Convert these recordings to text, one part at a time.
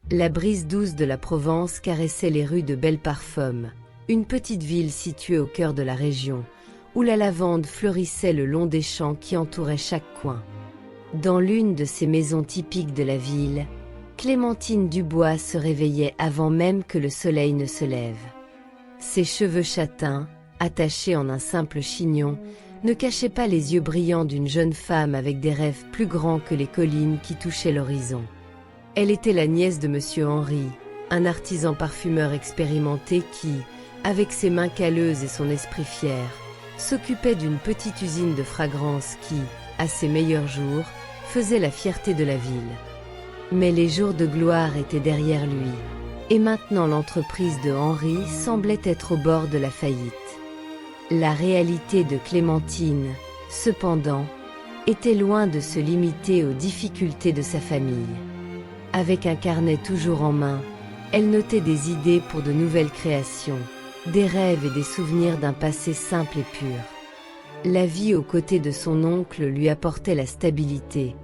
La brise douce de la Provence caressait les rues de Belleparfum, une petite ville située au cœur de la région, où la lavande fleurissait le long des champs qui entouraient chaque coin. Dans l'une de ces maisons typiques de la ville, Clémentine Dubois se réveillait avant même que le soleil ne se lève. Ses cheveux châtains, attachés en un simple chignon, ne cachaient pas les yeux brillants d'une jeune femme avec des rêves plus grands que les collines qui touchaient l'horizon. Elle était la nièce de Monsieur Henry, un artisan parfumeur expérimenté qui, avec ses mains calleuses et son esprit fier, s'occupait d'une petite usine de fragrances qui, à ses meilleurs jours, faisait la fierté de la ville. Mais les jours de gloire étaient derrière lui, et maintenant l'entreprise de Henry semblait être au bord de la faillite. La réalité de Clémentine, cependant, était loin de se limiter aux difficultés de sa famille. Avec un carnet toujours en main, elle notait des idées pour de nouvelles créations, des rêves et des souvenirs d'un passé simple et pur. La vie aux côtés de son oncle lui apportait la stabilité,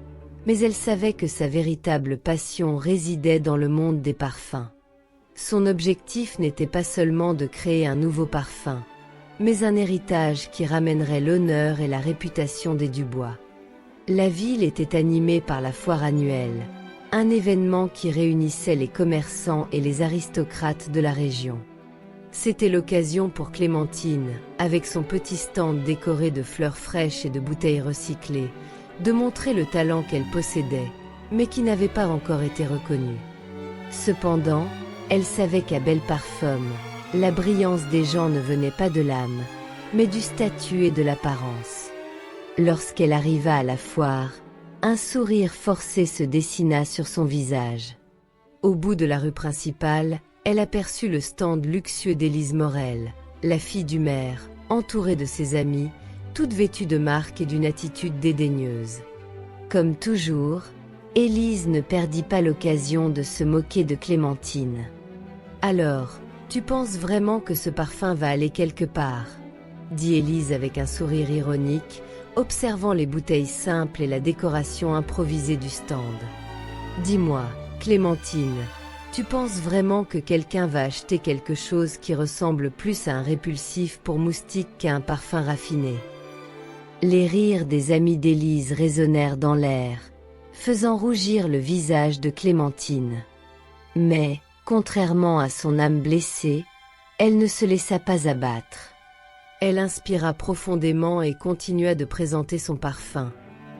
mais elle savait que sa véritable passion résidait dans le monde des parfums. Son objectif n'était pas seulement de créer un nouveau parfum, mais un héritage qui ramènerait l'honneur et la réputation des Dubois. La ville était animée par la foire annuelle, un événement qui réunissait les commerçants et les aristocrates de la région. C'était l'occasion pour Clémentine, avec son petit stand décoré de fleurs fraîches et de bouteilles recyclées, de montrer le talent qu'elle possédait, mais qui n'avait pas encore été reconnu. Cependant, elle savait qu'à Belleparfum, la brillance des gens ne venait pas de l'âme, mais du statut et de l'apparence. Lorsqu'elle arriva à la foire, un sourire forcé se dessina sur son visage. Au bout de la rue principale, elle aperçut le stand luxueux d'Élise Morel, la fille du maire, entourée de ses amis, toute vêtue de marque et d'une attitude dédaigneuse. Comme toujours, Élise ne perdit pas l'occasion de se moquer de Clémentine. « Alors, tu penses vraiment que ce parfum va aller quelque part ?» dit Élise avec un sourire ironique, observant les bouteilles simples et la décoration improvisée du stand. « Dis-moi, Clémentine, tu penses vraiment que quelqu'un va acheter quelque chose qui ressemble plus à un répulsif pour moustique qu'à un parfum raffiné ?» Les rires des amis d'Élise résonnèrent dans l'air, faisant rougir le visage de Clémentine. Mais, contrairement à son âme blessée, elle ne se laissa pas abattre. Elle inspira profondément et continua de présenter son parfum,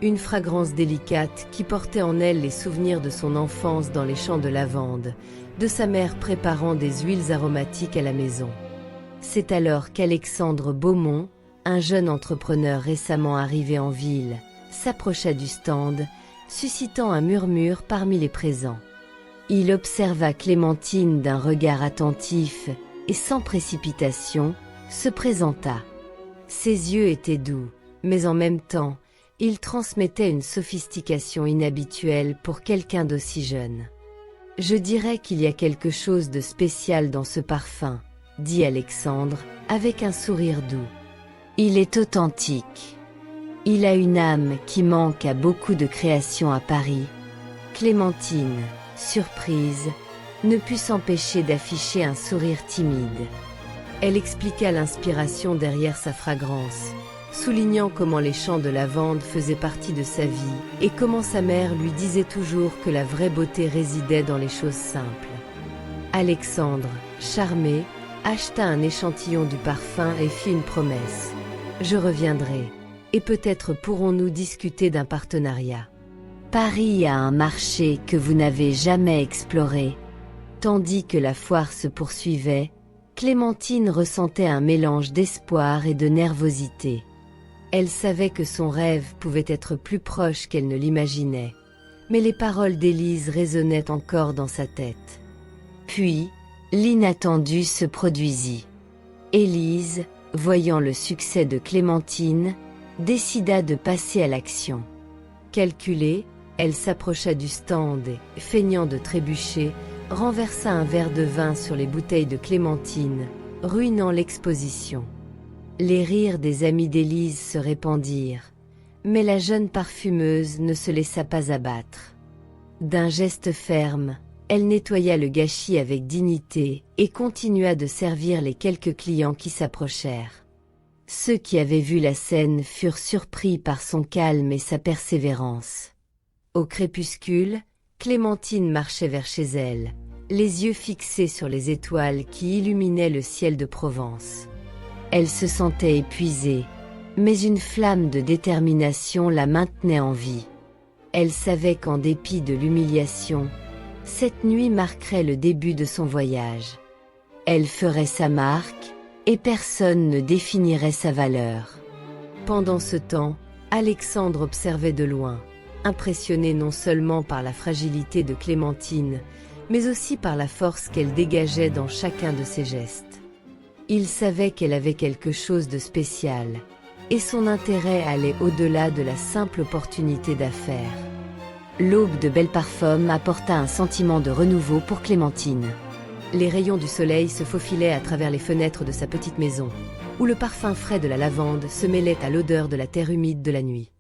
une fragrance délicate qui portait en elle les souvenirs de son enfance dans les champs de lavande, de sa mère préparant des huiles aromatiques à la maison. C'est alors qu'Alexandre Beaumont, un jeune entrepreneur récemment arrivé en ville, s'approcha du stand, suscitant un murmure parmi les présents. Il observa Clémentine d'un regard attentif et sans précipitation, se présenta. Ses yeux étaient doux, mais en même temps, ils transmettaient une sophistication inhabituelle pour quelqu'un d'aussi jeune. « Je dirais qu'il y a quelque chose de spécial dans ce parfum, » dit Alexandre, avec un sourire doux. « Il est authentique. Il a une âme qui manque à beaucoup de créations à Paris. » Clémentine, surprise, ne put s'empêcher d'afficher un sourire timide. Elle expliqua l'inspiration derrière sa fragrance, soulignant comment les champs de lavande faisaient partie de sa vie et comment sa mère lui disait toujours que la vraie beauté résidait dans les choses simples. Alexandre, charmé, acheta un échantillon du parfum et fit une promesse. « Je reviendrai, et peut-être pourrons-nous discuter d'un partenariat. » Paris a un marché que vous n'avez jamais exploré. Tandis que la foire se poursuivait, Clémentine ressentait un mélange d'espoir et de nervosité. Elle savait que son rêve pouvait être plus proche qu'elle ne l'imaginait, mais les paroles d'Élise résonnaient encore dans sa tête. Puis, l'inattendu se produisit. Élise, voyant le succès de Clémentine, décida de passer à l'action. Calculée, elle s'approcha du stand et, feignant de trébucher, renversa un verre de vin sur les bouteilles de Clémentine, ruinant l'exposition. Les rires des amis d'Élise se répandirent, mais la jeune parfumeuse ne se laissa pas abattre. D'un geste ferme, Elle nettoya le gâchis avec dignité et continua de servir les quelques clients qui s'approchèrent. Ceux qui avaient vu la scène furent surpris par son calme et sa persévérance. Au crépuscule, Clémentine marchait vers chez elle, les yeux fixés sur les étoiles qui illuminaient le ciel de Provence. Elle se sentait épuisée, mais une flamme de détermination la maintenait en vie. Elle savait qu'en dépit de l'humiliation, cette nuit marquerait le début de son voyage. Elle ferait sa marque, et personne ne définirait sa valeur. Pendant ce temps, Alexandre observait de loin, impressionné non seulement par la fragilité de Clémentine, mais aussi par la force qu'elle dégageait dans chacun de ses gestes. Il savait qu'elle avait quelque chose de spécial, et son intérêt allait au-delà de la simple opportunité d'affaires. L'aube de Belle Parfum apporta un sentiment de renouveau pour Clémentine. Les rayons du soleil se faufilaient à travers les fenêtres de sa petite maison, où le parfum frais de la lavande se mêlait à l'odeur de la terre humide de la nuit.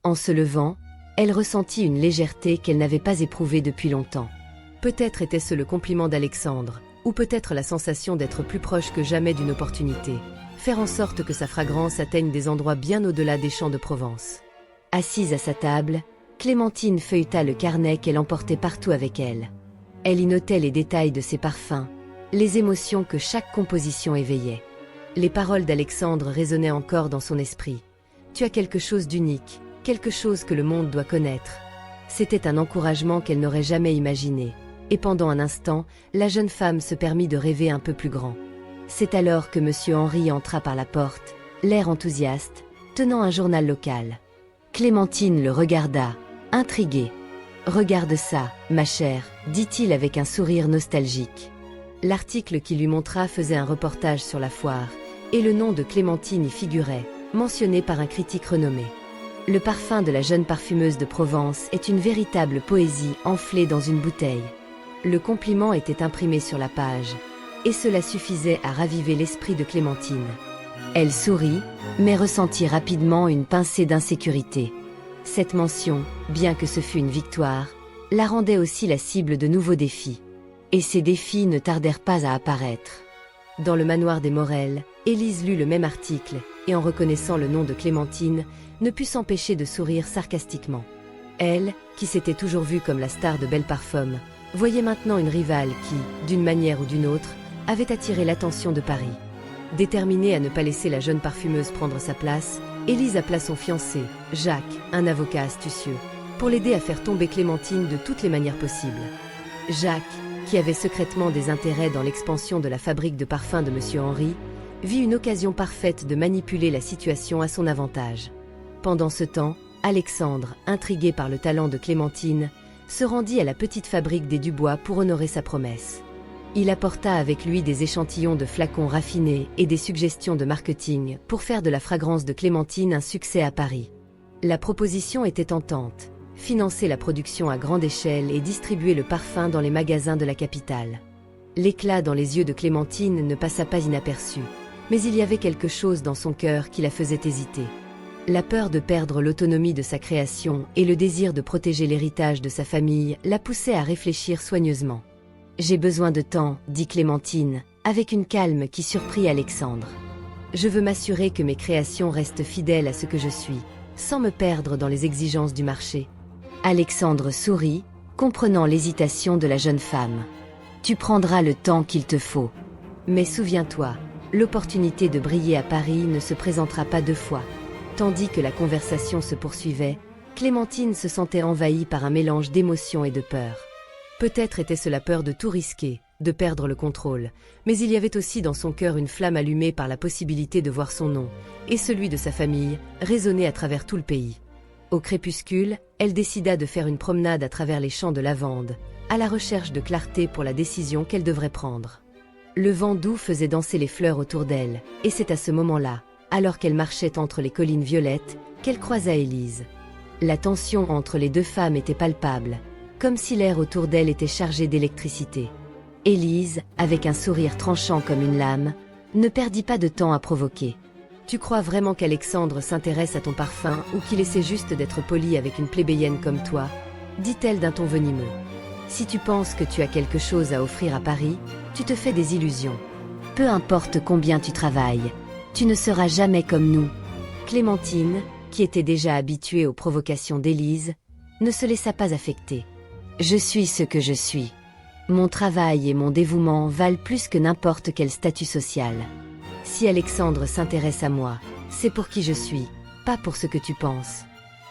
En se levant, elle ressentit une légèreté qu'elle n'avait pas éprouvée depuis longtemps. Peut-être était-ce le compliment d'Alexandre, ou peut-être la sensation d'être plus proche que jamais d'une opportunité, faire en sorte que sa fragrance atteigne des endroits bien au-delà des champs de Provence. Assise à sa table, Clémentine feuilleta le carnet qu'elle emportait partout avec elle. Elle y notait les détails de ses parfums, les émotions que chaque composition éveillait. Les paroles d'Alexandre résonnaient encore dans son esprit. « Tu as quelque chose d'unique, quelque chose que le monde doit connaître. » C'était un encouragement qu'elle n'aurait jamais imaginé. Et pendant un instant, la jeune femme se permit de rêver un peu plus grand. C'est alors que M. Henri entra par la porte, l'air enthousiaste, tenant un journal local. Clémentine le regarda, intriguée. « Regarde ça, ma chère, dit-il avec un sourire nostalgique. » L'article qu'il lui montra faisait un reportage sur la foire, et le nom de Clémentine y figurait, mentionné par un critique renommé. Le parfum de la jeune parfumeuse de Provence est une véritable poésie enflée dans une bouteille. Le compliment était imprimé sur la page, et cela suffisait à raviver l'esprit de Clémentine. Elle sourit, mais ressentit rapidement une pincée d'insécurité. Cette mention, bien que ce fût une victoire, la rendait aussi la cible de nouveaux défis. Et ces défis ne tardèrent pas à apparaître. Dans le manoir des Morel, Élise lut le même article, et en reconnaissant le nom de Clémentine, ne put s'empêcher de sourire sarcastiquement. Elle, qui s'était toujours vue comme la star de Belle Parfum, voyait maintenant une rivale qui, d'une manière ou d'une autre, avait attiré l'attention de Paris. Déterminée à ne pas laisser la jeune parfumeuse prendre sa place, Élise appela son fiancé, Jacques, un avocat astucieux, pour l'aider à faire tomber Clémentine de toutes les manières possibles. Jacques, qui avait secrètement des intérêts dans l'expansion de la fabrique de parfums de M. Henri, vit une occasion parfaite de manipuler la situation à son avantage. Pendant ce temps, Alexandre, intrigué par le talent de Clémentine, se rendit à la petite fabrique des Dubois pour honorer sa promesse. Il apporta avec lui des échantillons de flacons raffinés et des suggestions de marketing pour faire de la fragrance de Clémentine un succès à Paris. La proposition était tentante, financer la production à grande échelle et distribuer le parfum dans les magasins de la capitale. L'éclat dans les yeux de Clémentine ne passa pas inaperçu, mais il y avait quelque chose dans son cœur qui la faisait hésiter. La peur de perdre l'autonomie de sa création et le désir de protéger l'héritage de sa famille la poussaient à réfléchir soigneusement. « J'ai besoin de temps, dit Clémentine, avec une calme qui surprit Alexandre. Je veux m'assurer que mes créations restent fidèles à ce que je suis, sans me perdre dans les exigences du marché. » Alexandre sourit, comprenant l'hésitation de la jeune femme. « Tu prendras le temps qu'il te faut. Mais souviens-toi, l'opportunité de briller à Paris ne se présentera pas deux fois. » Tandis que la conversation se poursuivait, Clémentine se sentait envahie par un mélange d'émotion et de peur. Peut-être était-ce la peur de tout risquer, de perdre le contrôle, mais il y avait aussi dans son cœur une flamme allumée par la possibilité de voir son nom, et celui de sa famille, résonner à travers tout le pays. Au crépuscule, elle décida de faire une promenade à travers les champs de lavande, à la recherche de clarté pour la décision qu'elle devrait prendre. Le vent doux faisait danser les fleurs autour d'elle, et c'est à ce moment-là, alors qu'elle marchait entre les collines violettes, qu'elle croisa Élise. La tension entre les deux femmes était palpable, comme si l'air autour d'elle était chargé d'électricité. Élise, avec un sourire tranchant comme une lame, ne perdit pas de temps à provoquer. « Tu crois vraiment qu'Alexandre s'intéresse à ton parfum ou qu'il essaie juste d'être poli avec une plébéienne comme toi ?» dit-elle d'un ton venimeux. Si tu penses que tu as quelque chose à offrir à Paris, tu te fais des illusions. Peu importe combien tu travailles, tu ne seras jamais comme nous. Clémentine, qui était déjà habituée aux provocations d'Élise, ne se laissa pas affecter. Je suis ce que je suis. Mon travail et mon dévouement valent plus que n'importe quel statut social. Si Alexandre s'intéresse à moi, c'est pour qui je suis, pas pour ce que tu penses.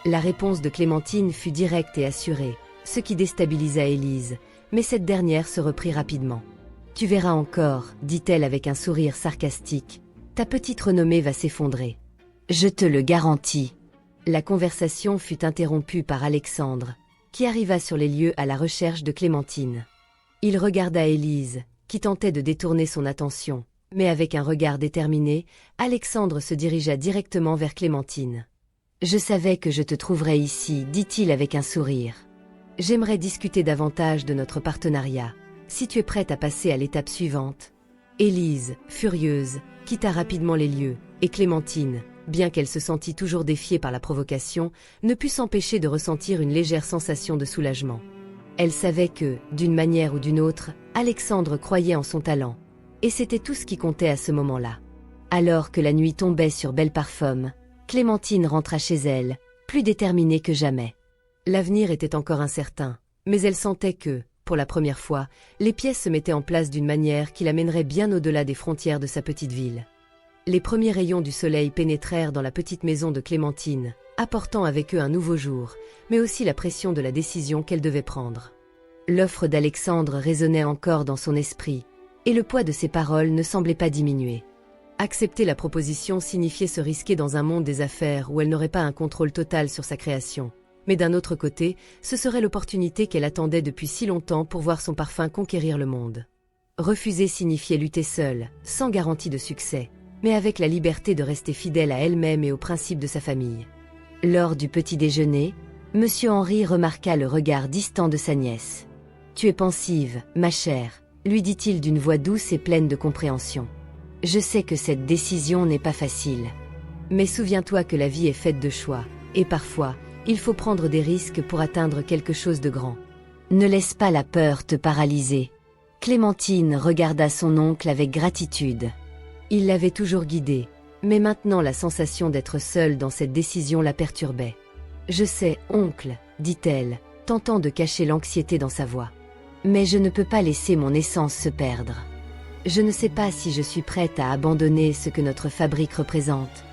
La réponse de Clémentine fut directe et assurée, ce qui déstabilisa Élise, mais cette dernière se reprit rapidement. Tu verras encore, dit-elle avec un sourire sarcastique, ta petite renommée va s'effondrer. Je te le garantis. La conversation fut interrompue par Alexandre, qui arriva sur les lieux à la recherche de Clémentine. Il regarda Élise, qui tentait de détourner son attention, mais avec un regard déterminé, Alexandre se dirigea directement vers Clémentine. « Je savais que je te trouverais ici, dit-il avec un sourire. J'aimerais discuter davantage de notre partenariat, si tu es prête à passer à l'étape suivante. » Élise, furieuse, quitta rapidement les lieux, et Clémentine, bien qu'elle se sentît toujours défiée par la provocation, ne put s'empêcher de ressentir une légère sensation de soulagement. Elle savait que, d'une manière ou d'une autre, Alexandre croyait en son talent, et c'était tout ce qui comptait à ce moment-là. Alors que la nuit tombait sur Belle Parfum, Clémentine rentra chez elle, plus déterminée que jamais. L'avenir était encore incertain, mais elle sentait que, pour la première fois, les pièces se mettaient en place d'une manière qui l'amènerait bien au-delà des frontières de sa petite ville. Les premiers rayons du soleil pénétrèrent dans la petite maison de Clémentine, apportant avec eux un nouveau jour, mais aussi la pression de la décision qu'elle devait prendre. L'offre d'Alexandre résonnait encore dans son esprit, et le poids de ses paroles ne semblait pas diminuer. Accepter la proposition signifiait se risquer dans un monde des affaires où elle n'aurait pas un contrôle total sur sa création. Mais d'un autre côté, ce serait l'opportunité qu'elle attendait depuis si longtemps pour voir son parfum conquérir le monde. Refuser signifiait lutter seule, sans garantie de succès, mais avec la liberté de rester fidèle à elle-même et aux principes de sa famille. Lors du petit déjeuner, M. Henry remarqua le regard distant de sa nièce. « Tu es pensive, ma chère », lui dit-il d'une voix douce et pleine de compréhension. « Je sais que cette décision n'est pas facile. Mais souviens-toi que la vie est faite de choix, et parfois, il faut prendre des risques pour atteindre quelque chose de grand. Ne laisse pas la peur te paralyser. » Clémentine regarda son oncle avec gratitude. Il l'avait toujours guidée, mais maintenant la sensation d'être seule dans cette décision la perturbait. « Je sais, oncle, » dit-elle, tentant de cacher l'anxiété dans sa voix. « Mais je ne peux pas laisser mon essence se perdre. Je ne sais pas si je suis prête à abandonner ce que notre fabrique représente. »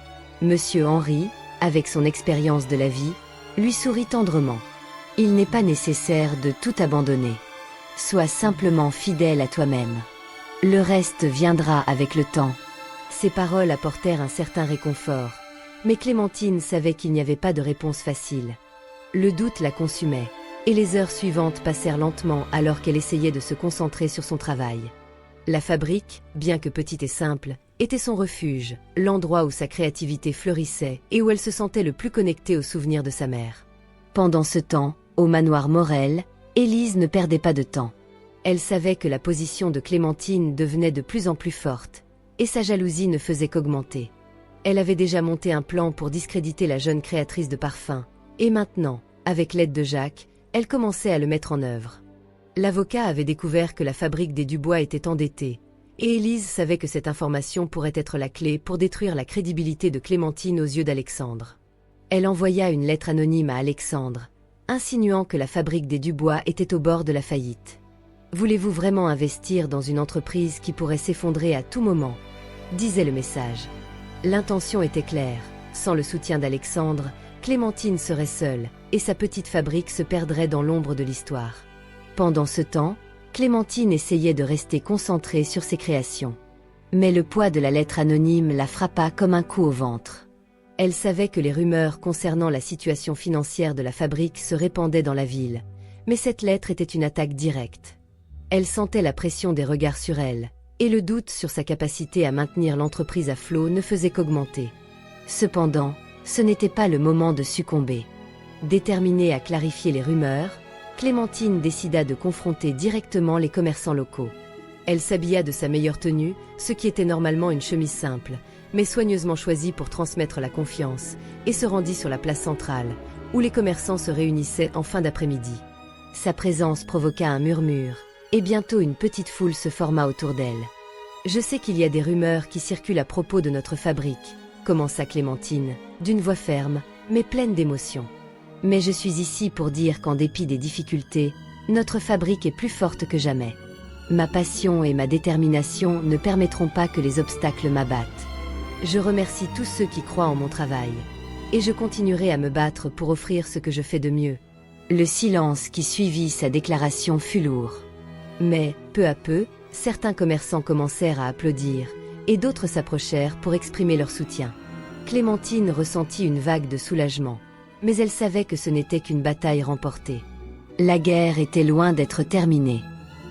Monsieur Henry, avec son expérience de la vie, lui sourit tendrement. « Il n'est pas nécessaire de tout abandonner. Sois simplement fidèle à toi-même. Le reste viendra avec le temps. » Ces paroles apportèrent un certain réconfort, mais Clémentine savait qu'il n'y avait pas de réponse facile. Le doute la consumait, et les heures suivantes passèrent lentement alors qu'elle essayait de se concentrer sur son travail. La fabrique, bien que petite et simple, était son refuge, l'endroit où sa créativité fleurissait et où elle se sentait le plus connectée aux souvenirs de sa mère. Pendant ce temps, au manoir Morel, Élise ne perdait pas de temps. Elle savait que la position de Clémentine devenait de plus en plus forte, et sa jalousie ne faisait qu'augmenter. Elle avait déjà monté un plan pour discréditer la jeune créatrice de parfums, et maintenant, avec l'aide de Jacques, elle commençait à le mettre en œuvre. L'avocat avait découvert que la fabrique des Dubois était endettée, et Élise savait que cette information pourrait être la clé pour détruire la crédibilité de Clémentine aux yeux d'Alexandre. Elle envoya une lettre anonyme à Alexandre, insinuant que la fabrique des Dubois était au bord de la faillite. « Voulez-vous vraiment investir dans une entreprise qui pourrait s'effondrer à tout moment ?» disait le message. L'intention était claire. Sans le soutien d'Alexandre, Clémentine serait seule, et sa petite fabrique se perdrait dans l'ombre de l'histoire. Pendant ce temps, Clémentine essayait de rester concentrée sur ses créations. Mais le poids de la lettre anonyme la frappa comme un coup au ventre. Elle savait que les rumeurs concernant la situation financière de la fabrique se répandaient dans la ville, mais cette lettre était une attaque directe. Elle sentait la pression des regards sur elle, et le doute sur sa capacité à maintenir l'entreprise à flot ne faisait qu'augmenter. Cependant, ce n'était pas le moment de succomber. Déterminée à clarifier les rumeurs, Clémentine décida de confronter directement les commerçants locaux. Elle s'habilla de sa meilleure tenue, ce qui était normalement une chemise simple, mais soigneusement choisie pour transmettre la confiance, et se rendit sur la place centrale, où les commerçants se réunissaient en fin d'après-midi. Sa présence provoqua un murmure, et bientôt une petite foule se forma autour d'elle. « Je sais qu'il y a des rumeurs qui circulent à propos de notre fabrique », commença Clémentine, d'une voix ferme, mais pleine d'émotion. « Mais je suis ici pour dire qu'en dépit des difficultés, notre fabrique est plus forte que jamais. Ma passion et ma détermination ne permettront pas que les obstacles m'abattent. Je remercie tous ceux qui croient en mon travail. Et je continuerai à me battre pour offrir ce que je fais de mieux. » Le silence qui suivit sa déclaration fut lourd. Mais, peu à peu, certains commerçants commencèrent à applaudir, et d'autres s'approchèrent pour exprimer leur soutien. Clémentine ressentit une vague de soulagement, mais elle savait que ce n'était qu'une bataille remportée. La guerre était loin d'être terminée.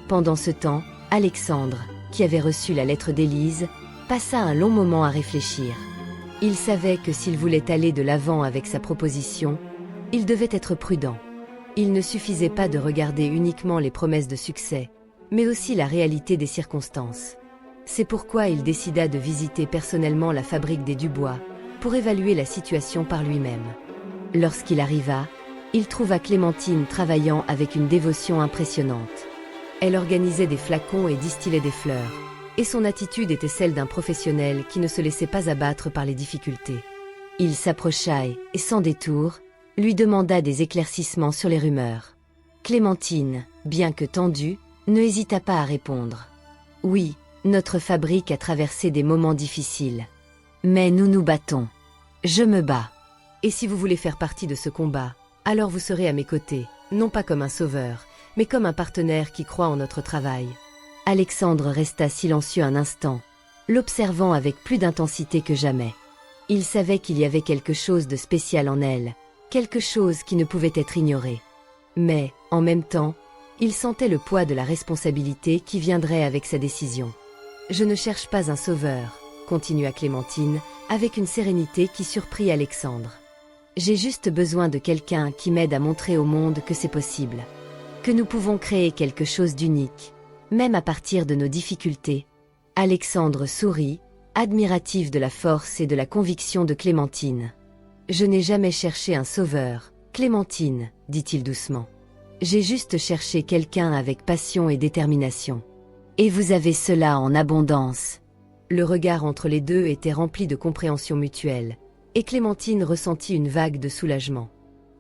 Pendant ce temps, Alexandre, qui avait reçu la lettre d'Élise, passa un long moment à réfléchir. Il savait que s'il voulait aller de l'avant avec sa proposition, il devait être prudent. Il ne suffisait pas de regarder uniquement les promesses de succès, mais aussi la réalité des circonstances. C'est pourquoi il décida de visiter personnellement la fabrique des Dubois, pour évaluer la situation par lui-même. Lorsqu'il arriva, il trouva Clémentine travaillant avec une dévotion impressionnante. Elle organisait des flacons et distillait des fleurs, et son attitude était celle d'un professionnel qui ne se laissait pas abattre par les difficultés. Il s'approcha et, sans détour, lui demanda des éclaircissements sur les rumeurs. Clémentine, bien que tendue, ne hésita pas à répondre. « Oui, notre fabrique a traversé des moments difficiles. Mais nous nous battons. Je me bats. Et si vous voulez faire partie de ce combat, alors vous serez à mes côtés, non pas comme un sauveur, mais comme un partenaire qui croit en notre travail. » Alexandre resta silencieux un instant, l'observant avec plus d'intensité que jamais. Il savait qu'il y avait quelque chose de spécial en elle, quelque chose qui ne pouvait être ignoré. Mais, en même temps, il sentait le poids de la responsabilité qui viendrait avec sa décision. « Je ne cherche pas un sauveur », continua Clémentine, avec une sérénité qui surprit Alexandre. « J'ai juste besoin de quelqu'un qui m'aide à montrer au monde que c'est possible, que nous pouvons créer quelque chose d'unique, même à partir de nos difficultés. » Alexandre sourit, admiratif de la force et de la conviction de Clémentine. « Je n'ai jamais cherché un sauveur, Clémentine, » dit-il doucement. « J'ai juste cherché quelqu'un avec passion et détermination. Et vous avez cela en abondance. » Le regard entre les deux était rempli de compréhension mutuelle, et Clémentine ressentit une vague de soulagement.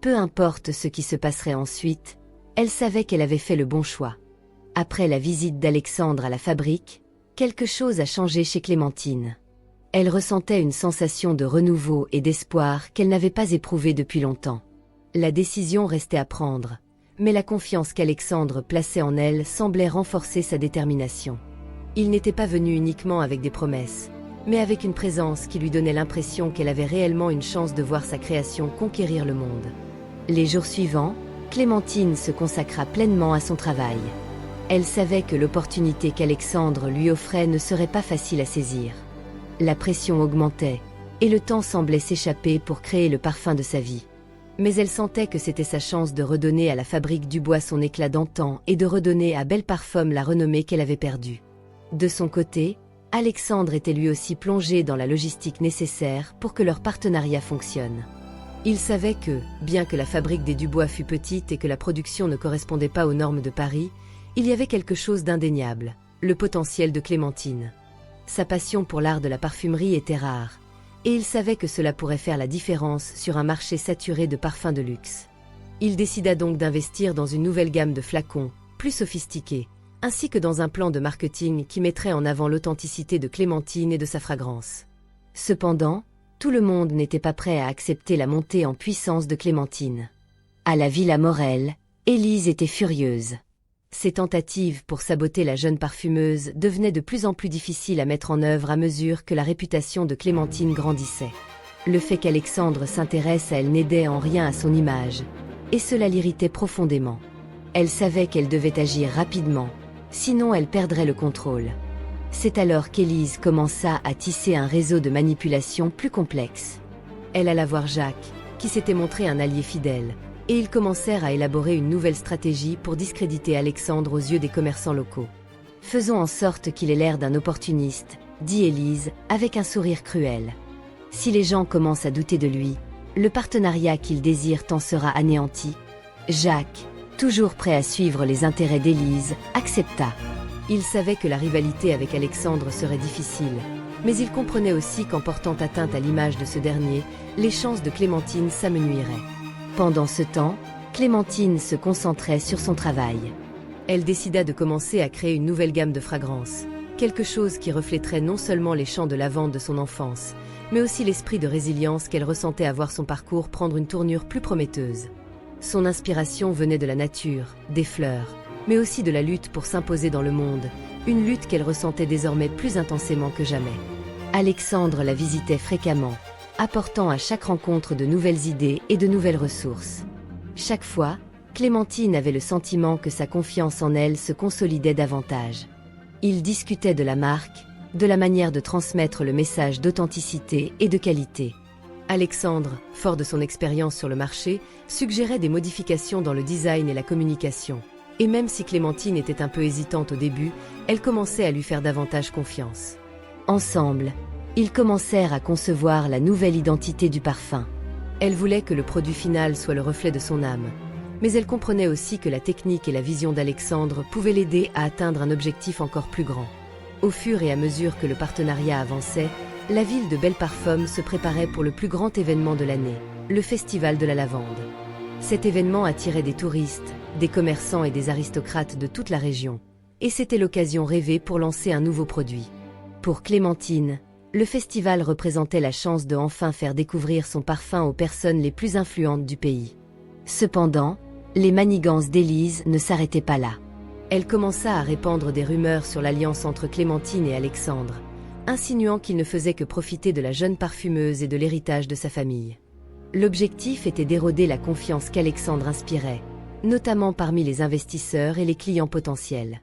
Peu importe ce qui se passerait ensuite, elle savait qu'elle avait fait le bon choix. Après la visite d'Alexandre à la fabrique, quelque chose a changé chez Clémentine. Elle ressentait une sensation de renouveau et d'espoir qu'elle n'avait pas éprouvée depuis longtemps. La décision restait à prendre, mais la confiance qu'Alexandre plaçait en elle semblait renforcer sa détermination. Il n'était pas venu uniquement avec des promesses, mais avec une présence qui lui donnait l'impression qu'elle avait réellement une chance de voir sa création conquérir le monde. Les jours suivants, Clémentine se consacra pleinement à son travail. Elle savait que l'opportunité qu'Alexandre lui offrait ne serait pas facile à saisir. La pression augmentait, et le temps semblait s'échapper pour créer le parfum de sa vie. Mais elle sentait que c'était sa chance de redonner à la fabrique Dubois son éclat d'antan et de redonner à Belle Parfum la renommée qu'elle avait perdue. De son côté, Alexandre était lui aussi plongé dans la logistique nécessaire pour que leur partenariat fonctionne. Il savait que, bien que la fabrique des Dubois fût petite et que la production ne correspondait pas aux normes de Paris, il y avait quelque chose d'indéniable, le potentiel de Clémentine. Sa passion pour l'art de la parfumerie était rare, et il savait que cela pourrait faire la différence sur un marché saturé de parfums de luxe. Il décida donc d'investir dans une nouvelle gamme de flacons, plus sophistiqués, ainsi que dans un plan de marketing qui mettrait en avant l'authenticité de Clémentine et de sa fragrance. Cependant, tout le monde n'était pas prêt à accepter la montée en puissance de Clémentine. À la Villa Morel, Élise était furieuse. Ses tentatives pour saboter la jeune parfumeuse devenaient de plus en plus difficiles à mettre en œuvre à mesure que la réputation de Clémentine grandissait. Le fait qu'Alexandre s'intéresse à elle n'aidait en rien à son image, et cela l'irritait profondément. Elle savait qu'elle devait agir rapidement, sinon elle perdrait le contrôle. C'est alors qu'Élise commença à tisser un réseau de manipulation plus complexe. Elle alla voir Jacques, qui s'était montré un allié fidèle, et ils commencèrent à élaborer une nouvelle stratégie pour discréditer Alexandre aux yeux des commerçants locaux. « Faisons en sorte qu'il ait l'air d'un opportuniste », dit Élise, avec un sourire cruel. « Si les gens commencent à douter de lui, le partenariat qu'il désire t'en sera anéanti. » Jacques, toujours prêt à suivre les intérêts d'Élise, accepta. Il savait que la rivalité avec Alexandre serait difficile, mais il comprenait aussi qu'en portant atteinte à l'image de ce dernier, les chances de Clémentine s'amenuiraient. Pendant ce temps, Clémentine se concentrait sur son travail. Elle décida de commencer à créer une nouvelle gamme de fragrances, quelque chose qui reflèterait non seulement les chants de lavande de son enfance, mais aussi l'esprit de résilience qu'elle ressentait à voir son parcours prendre une tournure plus prometteuse. Son inspiration venait de la nature, des fleurs, mais aussi de la lutte pour s'imposer dans le monde, une lutte qu'elle ressentait désormais plus intensément que jamais. Alexandre la visitait fréquemment, apportant à chaque rencontre de nouvelles idées et de nouvelles ressources. Chaque fois, Clémentine avait le sentiment que sa confiance en elle se consolidait davantage. Ils discutaient de la marque, de la manière de transmettre le message d'authenticité et de qualité. Alexandre, fort de son expérience sur le marché, suggérait des modifications dans le design et la communication. Et même si Clémentine était un peu hésitante au début, elle commençait à lui faire davantage confiance. Ensemble, ils commencèrent à concevoir la nouvelle identité du parfum. Elle voulait que le produit final soit le reflet de son âme. Mais elle comprenait aussi que la technique et la vision d'Alexandre pouvaient l'aider à atteindre un objectif encore plus grand. Au fur et à mesure que le partenariat avançait, la ville de Belle Parfum se préparait pour le plus grand événement de l'année, le Festival de la Lavande. Cet événement attirait des touristes, des commerçants et des aristocrates de toute la région. Et c'était l'occasion rêvée pour lancer un nouveau produit. Pour Clémentine, le festival représentait la chance de enfin faire découvrir son parfum aux personnes les plus influentes du pays. Cependant, les manigances d'Élise ne s'arrêtaient pas là. Elle commença à répandre des rumeurs sur l'alliance entre Clémentine et Alexandre, insinuant qu'il ne faisait que profiter de la jeune parfumeuse et de l'héritage de sa famille. L'objectif était d'éroder la confiance qu'Alexandre inspirait, notamment parmi les investisseurs et les clients potentiels.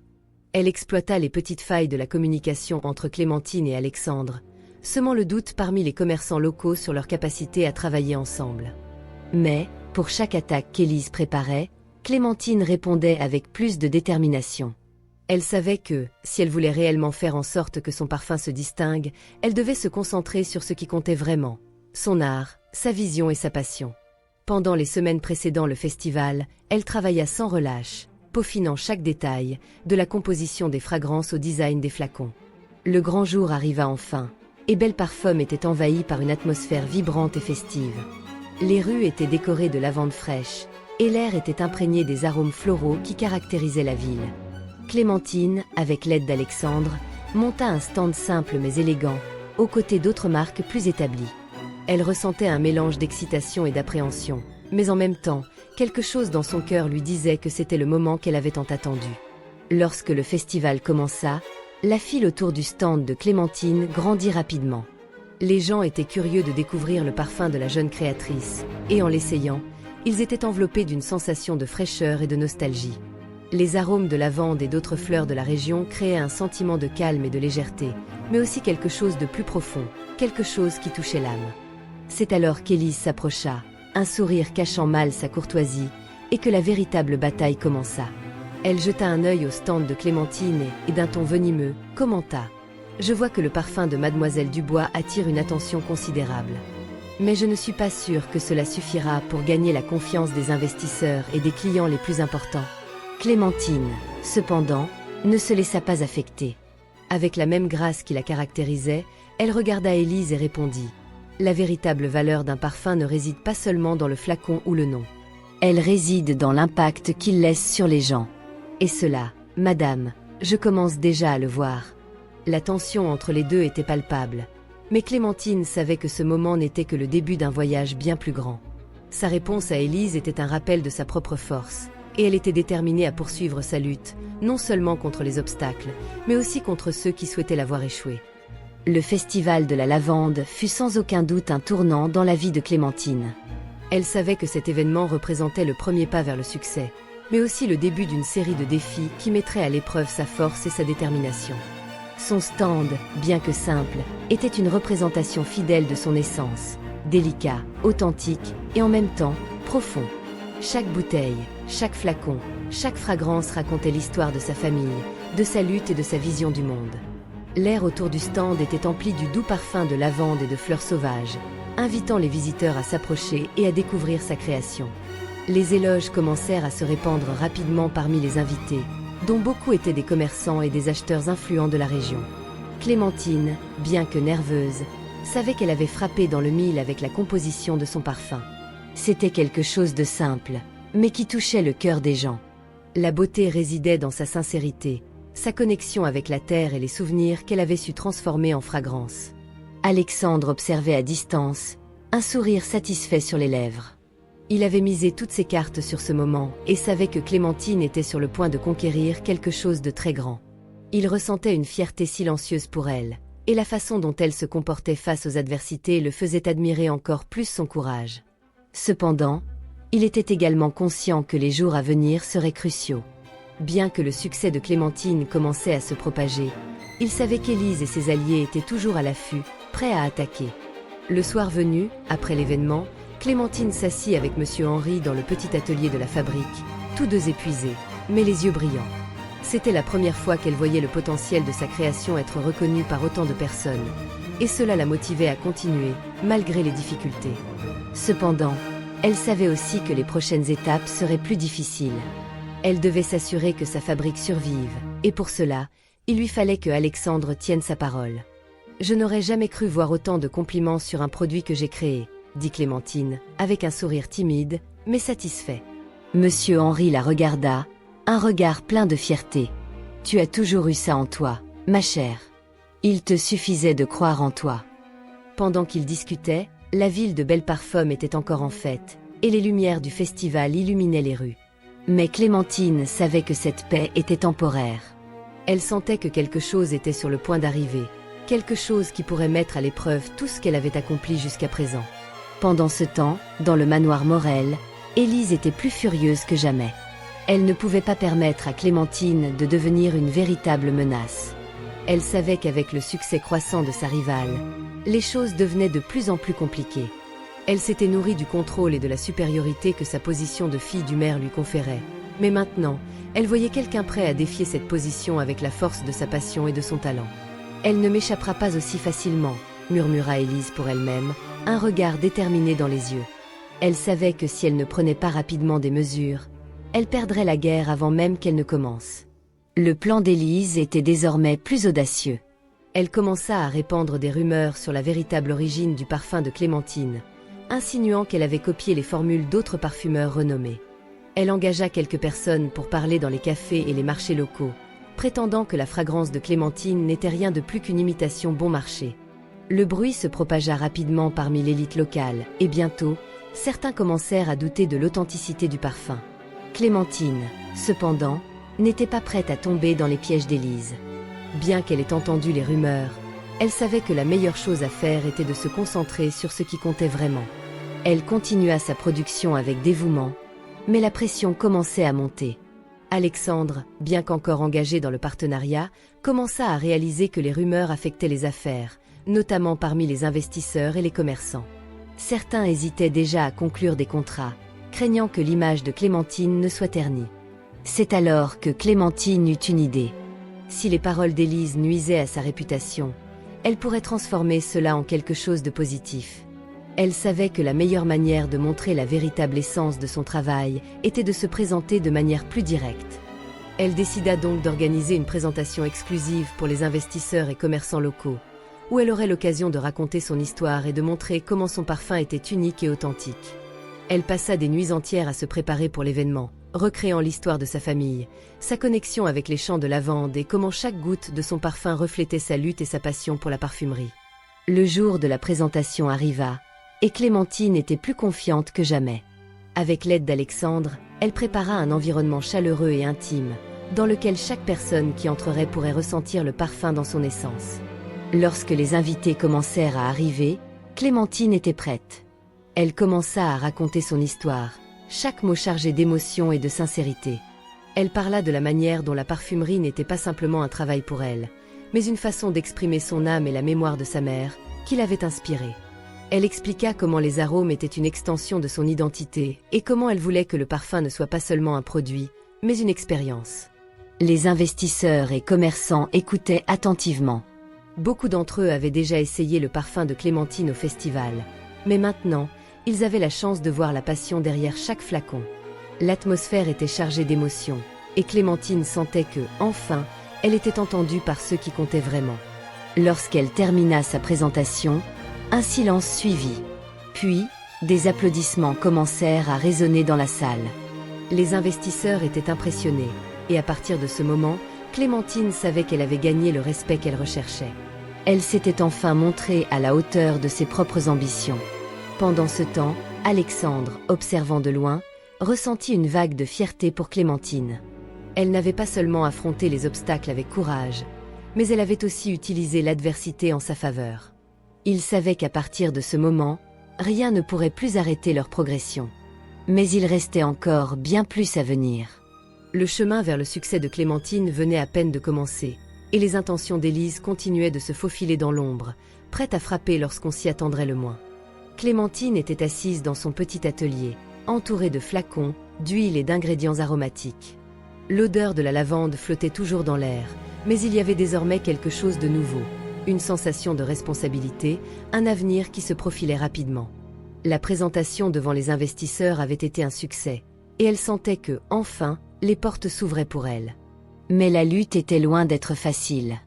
Elle exploita les petites failles de la communication entre Clémentine et Alexandre, semant le doute parmi les commerçants locaux sur leur capacité à travailler ensemble. Mais, pour chaque attaque qu'Élise préparait, Clémentine répondait avec plus de détermination. Elle savait que, si elle voulait réellement faire en sorte que son parfum se distingue, elle devait se concentrer sur ce qui comptait vraiment, son art, sa vision et sa passion. Pendant les semaines précédant le festival, elle travailla sans relâche, peaufinant chaque détail, de la composition des fragrances au design des flacons. Le grand jour arriva enfin, et Belle Parfum était envahie par une atmosphère vibrante et festive. Les rues étaient décorées de lavande fraîche, et l'air était imprégné des arômes floraux qui caractérisaient la ville. Clémentine, avec l'aide d'Alexandre, monta un stand simple mais élégant, aux côtés d'autres marques plus établies. Elle ressentait un mélange d'excitation et d'appréhension, mais en même temps, quelque chose dans son cœur lui disait que c'était le moment qu'elle avait tant attendu. Lorsque le festival commença, la file autour du stand de Clémentine grandit rapidement. Les gens étaient curieux de découvrir le parfum de la jeune créatrice, et en l'essayant, ils étaient enveloppés d'une sensation de fraîcheur et de nostalgie. Les arômes de lavande et d'autres fleurs de la région créaient un sentiment de calme et de légèreté, mais aussi quelque chose de plus profond, quelque chose qui touchait l'âme. C'est alors qu'Élise s'approcha, un sourire cachant mal sa courtoisie, et que la véritable bataille commença. Elle jeta un œil au stand de Clémentine et d'un ton venimeux, commenta « Je vois que le parfum de Mademoiselle Dubois attire une attention considérable. Mais je ne suis pas sûre que cela suffira pour gagner la confiance des investisseurs et des clients les plus importants. » Clémentine, cependant, ne se laissa pas affecter. Avec la même grâce qui la caractérisait, elle regarda Élise et répondit « La véritable valeur d'un parfum ne réside pas seulement dans le flacon ou le nom. Elle réside dans l'impact qu'il laisse sur les gens. Et cela, madame, je commence déjà à le voir. » La tension entre les deux était palpable. Mais Clémentine savait que ce moment n'était que le début d'un voyage bien plus grand. Sa réponse à Élise était un rappel de sa propre force, et elle était déterminée à poursuivre sa lutte, non seulement contre les obstacles, mais aussi contre ceux qui souhaitaient la voir échouer. Le festival de la lavande fut sans aucun doute un tournant dans la vie de Clémentine. Elle savait que cet événement représentait le premier pas vers le succès, mais aussi le début d'une série de défis qui mettraient à l'épreuve sa force et sa détermination. Son stand, bien que simple, était une représentation fidèle de son essence, délicat, authentique et en même temps profond. Chaque bouteille, chaque flacon, chaque fragrance racontait l'histoire de sa famille, de sa lutte et de sa vision du monde. L'air autour du stand était empli du doux parfum de lavande et de fleurs sauvages, invitant les visiteurs à s'approcher et à découvrir sa création. Les éloges commencèrent à se répandre rapidement parmi les invités, dont beaucoup étaient des commerçants et des acheteurs influents de la région. Clémentine, bien que nerveuse, savait qu'elle avait frappé dans le mille avec la composition de son parfum. C'était quelque chose de simple, mais qui touchait le cœur des gens. La beauté résidait dans sa sincérité, sa connexion avec la terre et les souvenirs qu'elle avait su transformer en fragrance. Alexandre observait à distance, un sourire satisfait sur les lèvres. Il avait misé toutes ses cartes sur ce moment et savait que Clémentine était sur le point de conquérir quelque chose de très grand. Il ressentait une fierté silencieuse pour elle, et la façon dont elle se comportait face aux adversités le faisait admirer encore plus son courage. Cependant, il était également conscient que les jours à venir seraient cruciaux. Bien que le succès de Clémentine commençait à se propager, il savait qu'Élise et ses alliés étaient toujours à l'affût, prêts à attaquer. Le soir venu, après l'événement, Clémentine s'assit avec Monsieur Henri dans le petit atelier de la fabrique, tous deux épuisés, mais les yeux brillants. C'était la première fois qu'elle voyait le potentiel de sa création être reconnu par autant de personnes, et cela la motivait à continuer, malgré les difficultés. Cependant, elle savait aussi que les prochaines étapes seraient plus difficiles. Elle devait s'assurer que sa fabrique survive, et pour cela, il lui fallait que Alexandre tienne sa parole. « Je n'aurais jamais cru voir autant de compliments sur un produit que j'ai créé », dit Clémentine, avec un sourire timide, mais satisfait. Monsieur Henri la regarda, un regard plein de fierté. « Tu as toujours eu ça en toi, ma chère. Il te suffisait de croire en toi. » Pendant qu'ils discutaient, la ville de Belle Parfum était encore en fête, et les lumières du festival illuminaient les rues. Mais Clémentine savait que cette paix était temporaire. Elle sentait que quelque chose était sur le point d'arriver, quelque chose qui pourrait mettre à l'épreuve tout ce qu'elle avait accompli jusqu'à présent. Pendant ce temps, dans le manoir Morel, Élise était plus furieuse que jamais. Elle ne pouvait pas permettre à Clémentine de devenir une véritable menace. Elle savait qu'avec le succès croissant de sa rivale, les choses devenaient de plus en plus compliquées. Elle s'était nourrie du contrôle et de la supériorité que sa position de fille du maire lui conférait. Mais maintenant, elle voyait quelqu'un prêt à défier cette position avec la force de sa passion et de son talent. « Elle ne m'échappera pas aussi facilement », murmura Élise pour elle-même, un regard déterminé dans les yeux. Elle savait que si elle ne prenait pas rapidement des mesures, elle perdrait la guerre avant même qu'elle ne commence. Le plan d'Élise était désormais plus audacieux. Elle commença à répandre des rumeurs sur la véritable origine du parfum de Clémentine, insinuant qu'elle avait copié les formules d'autres parfumeurs renommés. Elle engagea quelques personnes pour parler dans les cafés et les marchés locaux, prétendant que la fragrance de Clémentine n'était rien de plus qu'une imitation bon marché. Le bruit se propagea rapidement parmi l'élite locale, et bientôt, certains commencèrent à douter de l'authenticité du parfum. Clémentine, cependant, n'était pas prête à tomber dans les pièges d'Élise. Bien qu'elle ait entendu les rumeurs, elle savait que la meilleure chose à faire était de se concentrer sur ce qui comptait vraiment. Elle continua sa production avec dévouement, mais la pression commençait à monter. Alexandre, bien qu'encore engagé dans le partenariat, commença à réaliser que les rumeurs affectaient les affaires, notamment parmi les investisseurs et les commerçants. Certains hésitaient déjà à conclure des contrats, craignant que l'image de Clémentine ne soit ternie. C'est alors que Clémentine eut une idée. Si les paroles d'Élise nuisaient à sa réputation, elle pourrait transformer cela en quelque chose de positif. Elle savait que la meilleure manière de montrer la véritable essence de son travail était de se présenter de manière plus directe. Elle décida donc d'organiser une présentation exclusive pour les investisseurs et commerçants locaux, où elle aurait l'occasion de raconter son histoire et de montrer comment son parfum était unique et authentique. Elle passa des nuits entières à se préparer pour l'événement, recréant l'histoire de sa famille, sa connexion avec les champs de lavande et comment chaque goutte de son parfum reflétait sa lutte et sa passion pour la parfumerie. Le jour de la présentation arriva, et Clémentine était plus confiante que jamais. Avec l'aide d'Alexandre, elle prépara un environnement chaleureux et intime, dans lequel chaque personne qui entrerait pourrait ressentir le parfum dans son essence. Lorsque les invités commencèrent à arriver, Clémentine était prête. Elle commença à raconter son histoire, chaque mot chargé d'émotion et de sincérité. Elle parla de la manière dont la parfumerie n'était pas simplement un travail pour elle, mais une façon d'exprimer son âme et la mémoire de sa mère, qui l'avait inspirée. Elle expliqua comment les arômes étaient une extension de son identité et comment elle voulait que le parfum ne soit pas seulement un produit, mais une expérience. Les investisseurs et commerçants écoutaient attentivement. Beaucoup d'entre eux avaient déjà essayé le parfum de Clémentine au festival, mais maintenant, Ils avaient la chance de voir la passion derrière chaque flacon. L'atmosphère était chargée d'émotions, et Clémentine sentait que, enfin, elle était entendue par ceux qui comptaient vraiment. Lorsqu'elle termina sa présentation, un silence suivit. Puis, des applaudissements commencèrent à résonner dans la salle. Les investisseurs étaient impressionnés, et à partir de ce moment, Clémentine savait qu'elle avait gagné le respect qu'elle recherchait. Elle s'était enfin montrée à la hauteur de ses propres ambitions. Pendant ce temps, Alexandre, observant de loin, ressentit une vague de fierté pour Clémentine. Elle n'avait pas seulement affronté les obstacles avec courage, mais elle avait aussi utilisé l'adversité en sa faveur. Il savait qu'à partir de ce moment, rien ne pourrait plus arrêter leur progression. Mais il restait encore bien plus à venir. Le chemin vers le succès de Clémentine venait à peine de commencer, et les intentions d'Élise continuaient de se faufiler dans l'ombre, prêtes à frapper lorsqu'on s'y attendrait le moins. Clémentine était assise dans son petit atelier, entourée de flacons, d'huile et d'ingrédients aromatiques. L'odeur de la lavande flottait toujours dans l'air, mais il y avait désormais quelque chose de nouveau, une sensation de responsabilité, un avenir qui se profilait rapidement. La présentation devant les investisseurs avait été un succès, et elle sentait que, enfin, les portes s'ouvraient pour elle. Mais la lutte était loin d'être facile.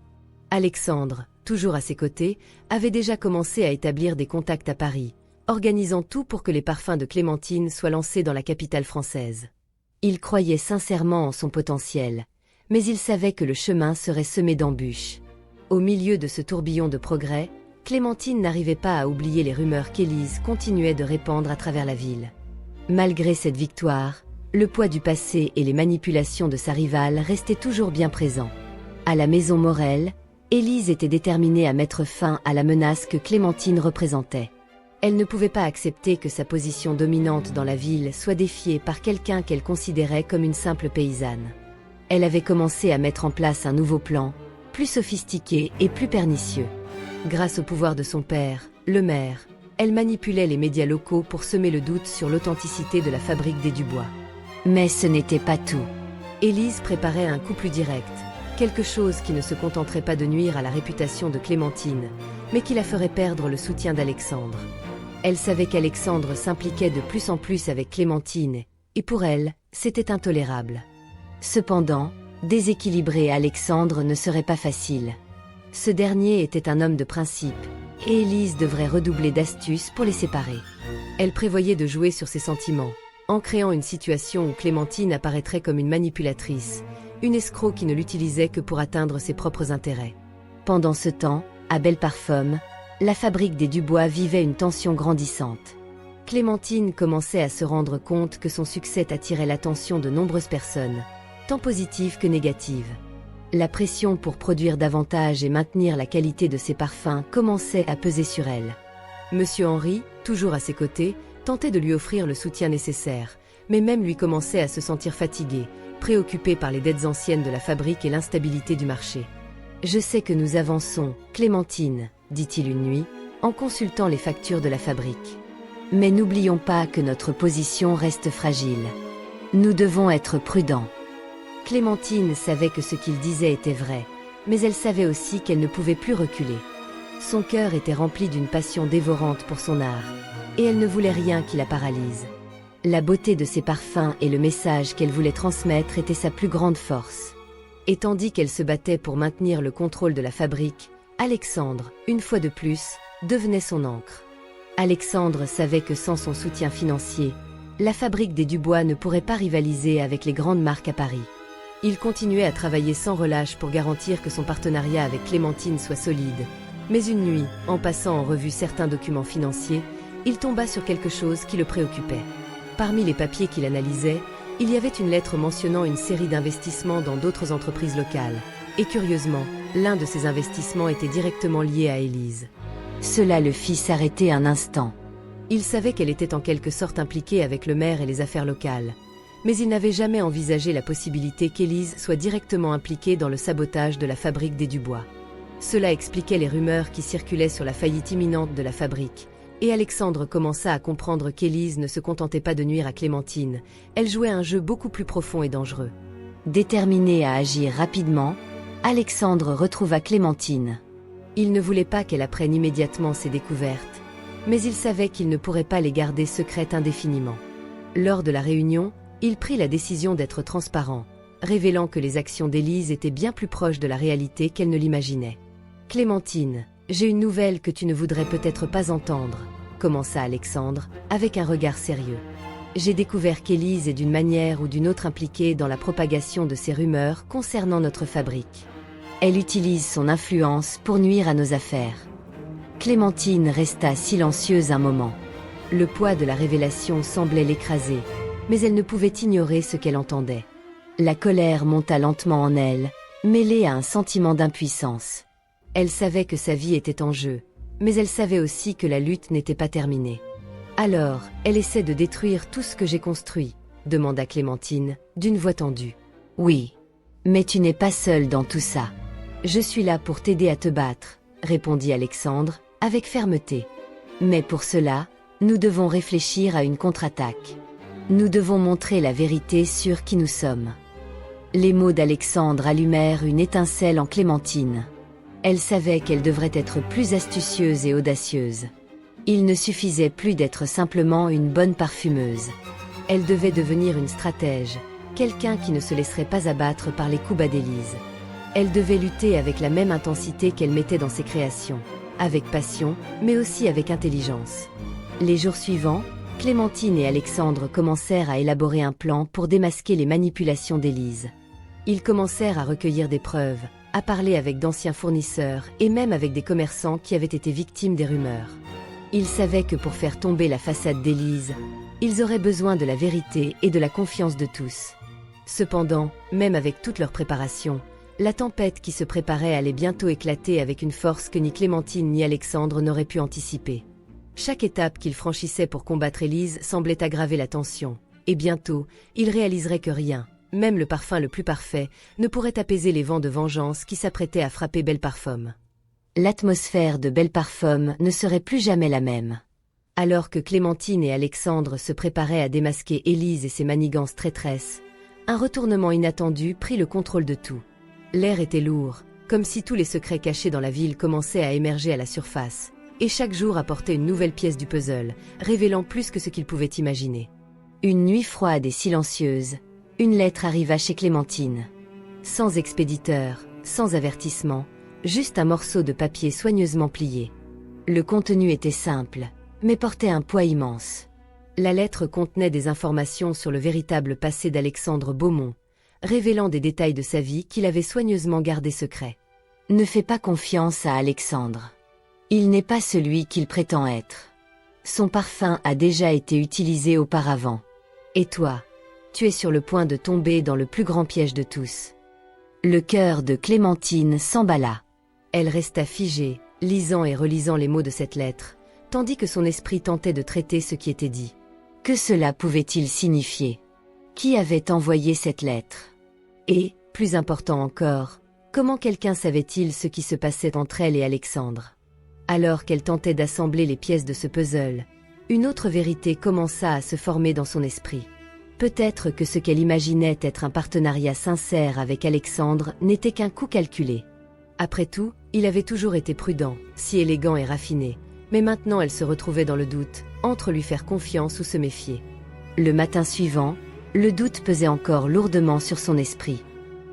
Alexandre, toujours à ses côtés, avait déjà commencé à établir des contacts à Paris, organisant tout pour que les parfums de Clémentine soient lancés dans la capitale française. Il croyait sincèrement en son potentiel, mais il savait que le chemin serait semé d'embûches. Au milieu de ce tourbillon de progrès, Clémentine n'arrivait pas à oublier les rumeurs qu'Élise continuait de répandre à travers la ville. Malgré cette victoire, le poids du passé et les manipulations de sa rivale restaient toujours bien présents. À la maison Morel, Élise était déterminée à mettre fin à la menace que Clémentine représentait. Elle ne pouvait pas accepter que sa position dominante dans la ville soit défiée par quelqu'un qu'elle considérait comme une simple paysanne. Elle avait commencé à mettre en place un nouveau plan, plus sophistiqué et plus pernicieux. Grâce au pouvoir de son père, le maire, elle manipulait les médias locaux pour semer le doute sur l'authenticité de la fabrique des Dubois. Mais ce n'était pas tout. Élise préparait un coup plus direct, quelque chose qui ne se contenterait pas de nuire à la réputation de Clémentine, mais qui la ferait perdre le soutien d'Alexandre. Elle savait qu'Alexandre s'impliquait de plus en plus avec Clémentine, et pour elle, c'était intolérable. Cependant, déséquilibrer Alexandre ne serait pas facile. Ce dernier était un homme de principe, et Élise devrait redoubler d'astuces pour les séparer. Elle prévoyait de jouer sur ses sentiments, en créant une situation où Clémentine apparaîtrait comme une manipulatrice, une escroc qui ne l'utilisait que pour atteindre ses propres intérêts. Pendant ce temps, à Belle Parfum, la fabrique des Dubois vivait une tension grandissante. Clémentine commençait à se rendre compte que son succès attirait l'attention de nombreuses personnes, tant positives que négatives. La pression pour produire davantage et maintenir la qualité de ses parfums commençait à peser sur elle. Monsieur Henri, toujours à ses côtés, tentait de lui offrir le soutien nécessaire, mais même lui commençait à se sentir fatigué, préoccupé par les dettes anciennes de la fabrique et l'instabilité du marché. « Je sais que nous avançons, Clémentine, » dit-il une nuit, en consultant les factures de la fabrique. « Mais n'oublions pas que notre position reste fragile. Nous devons être prudents. » Clémentine savait que ce qu'il disait était vrai, mais elle savait aussi qu'elle ne pouvait plus reculer. Son cœur était rempli d'une passion dévorante pour son art, et elle ne voulait rien qui la paralyse. La beauté de ses parfums et le message qu'elle voulait transmettre étaient sa plus grande force. Et tandis qu'elle se battait pour maintenir le contrôle de la fabrique, Alexandre, une fois de plus, devenait son ancre. Alexandre savait que sans son soutien financier, la fabrique des Dubois ne pourrait pas rivaliser avec les grandes marques à Paris. Il continuait à travailler sans relâche pour garantir que son partenariat avec Clémentine soit solide. Mais une nuit, en passant en revue certains documents financiers, il tomba sur quelque chose qui le préoccupait. Parmi les papiers qu'il analysait, il y avait une lettre mentionnant une série d'investissements dans d'autres entreprises locales. Et curieusement, l'un de ces investissements était directement lié à Élise. Cela le fit s'arrêter un instant. Il savait qu'elle était en quelque sorte impliquée avec le maire et les affaires locales. Mais il n'avait jamais envisagé la possibilité qu'Élise soit directement impliquée dans le sabotage de la fabrique des Dubois. Cela expliquait les rumeurs qui circulaient sur la faillite imminente de la fabrique. Et Alexandre commença à comprendre qu'Élise ne se contentait pas de nuire à Clémentine, elle jouait un jeu beaucoup plus profond et dangereux. Déterminé à agir rapidement, Alexandre retrouva Clémentine. Il ne voulait pas qu'elle apprenne immédiatement ses découvertes, mais il savait qu'il ne pourrait pas les garder secrètes indéfiniment. Lors de la réunion, il prit la décision d'être transparent, révélant que les actions d'Élise étaient bien plus proches de la réalité qu'elle ne l'imaginait. « Clémentine, j'ai une nouvelle que tu ne voudrais peut-être pas entendre », commença Alexandre, avec un regard sérieux. « J'ai découvert qu'Élise est d'une manière ou d'une autre impliquée dans la propagation de ces rumeurs concernant notre fabrique. Elle utilise son influence pour nuire à nos affaires. » Clémentine resta silencieuse un moment. Le poids de la révélation semblait l'écraser, mais elle ne pouvait ignorer ce qu'elle entendait. La colère monta lentement en elle, mêlée à un sentiment d'impuissance. Elle savait que sa vie était en jeu, mais elle savait aussi que la lutte n'était pas terminée. « Alors, elle essaie de détruire tout ce que j'ai construit ?» demanda Clémentine, d'une voix tendue. « Oui, mais tu n'es pas seule dans tout ça. Je suis là pour t'aider à te battre, » répondit Alexandre, avec fermeté. « Mais pour cela, nous devons réfléchir à une contre-attaque. Nous devons montrer la vérité sur qui nous sommes. » Les mots d'Alexandre allumèrent une étincelle en Clémentine. Elle savait qu'elle devrait être plus astucieuse et audacieuse. Il ne suffisait plus d'être simplement une bonne parfumeuse. Elle devait devenir une stratège, quelqu'un qui ne se laisserait pas abattre par les coups bas d'Élise. Elle devait lutter avec la même intensité qu'elle mettait dans ses créations, avec passion, mais aussi avec intelligence. Les jours suivants, Clémentine et Alexandre commencèrent à élaborer un plan pour démasquer les manipulations d'Élise. Ils commencèrent à recueillir des preuves, à parler avec d'anciens fournisseurs et même avec des commerçants qui avaient été victimes des rumeurs. Ils savaient que pour faire tomber la façade d'Élise, ils auraient besoin de la vérité et de la confiance de tous. Cependant, même avec toute leur préparation, la tempête qui se préparait allait bientôt éclater avec une force que ni Clémentine ni Alexandre n'auraient pu anticiper. Chaque étape qu'ils franchissaient pour combattre Élise semblait aggraver la tension, et bientôt, ils réaliseraient que rien, même le parfum le plus parfait, ne pourrait apaiser les vents de vengeance qui s'apprêtaient à frapper Belle Parfum. L'atmosphère de Belle Parfum ne serait plus jamais la même. Alors que Clémentine et Alexandre se préparaient à démasquer Élise et ses manigances traîtresses, un retournement inattendu prit le contrôle de tout. L'air était lourd, comme si tous les secrets cachés dans la ville commençaient à émerger à la surface, et chaque jour apportait une nouvelle pièce du puzzle, révélant plus que ce qu'ils pouvaient imaginer. Une nuit froide et silencieuse, une lettre arriva chez Clémentine. Sans expéditeur, sans avertissement, juste un morceau de papier soigneusement plié. Le contenu était simple, mais portait un poids immense. La lettre contenait des informations sur le véritable passé d'Alexandre Beaumont, révélant des détails de sa vie qu'il avait soigneusement gardés secrets. Ne fais pas confiance à Alexandre. Il n'est pas celui qu'il prétend être. Son parfum a déjà été utilisé auparavant. Et toi, tu es sur le point de tomber dans le plus grand piège de tous. Le cœur de Clémentine s'emballa. Elle resta figée, lisant et relisant les mots de cette lettre, tandis que son esprit tentait de traiter ce qui était dit. Que cela pouvait-il signifier? Qui avait envoyé cette lettre? Et, plus important encore, comment quelqu'un savait-il ce qui se passait entre elle et Alexandre? Alors qu'elle tentait d'assembler les pièces de ce puzzle, une autre vérité commença à se former dans son esprit. Peut-être que ce qu'elle imaginait être un partenariat sincère avec Alexandre n'était qu'un coup calculé. Après tout, il avait toujours été prudent, si élégant et raffiné, mais maintenant elle se retrouvait dans le doute, entre lui faire confiance ou se méfier. Le matin suivant, le doute pesait encore lourdement sur son esprit.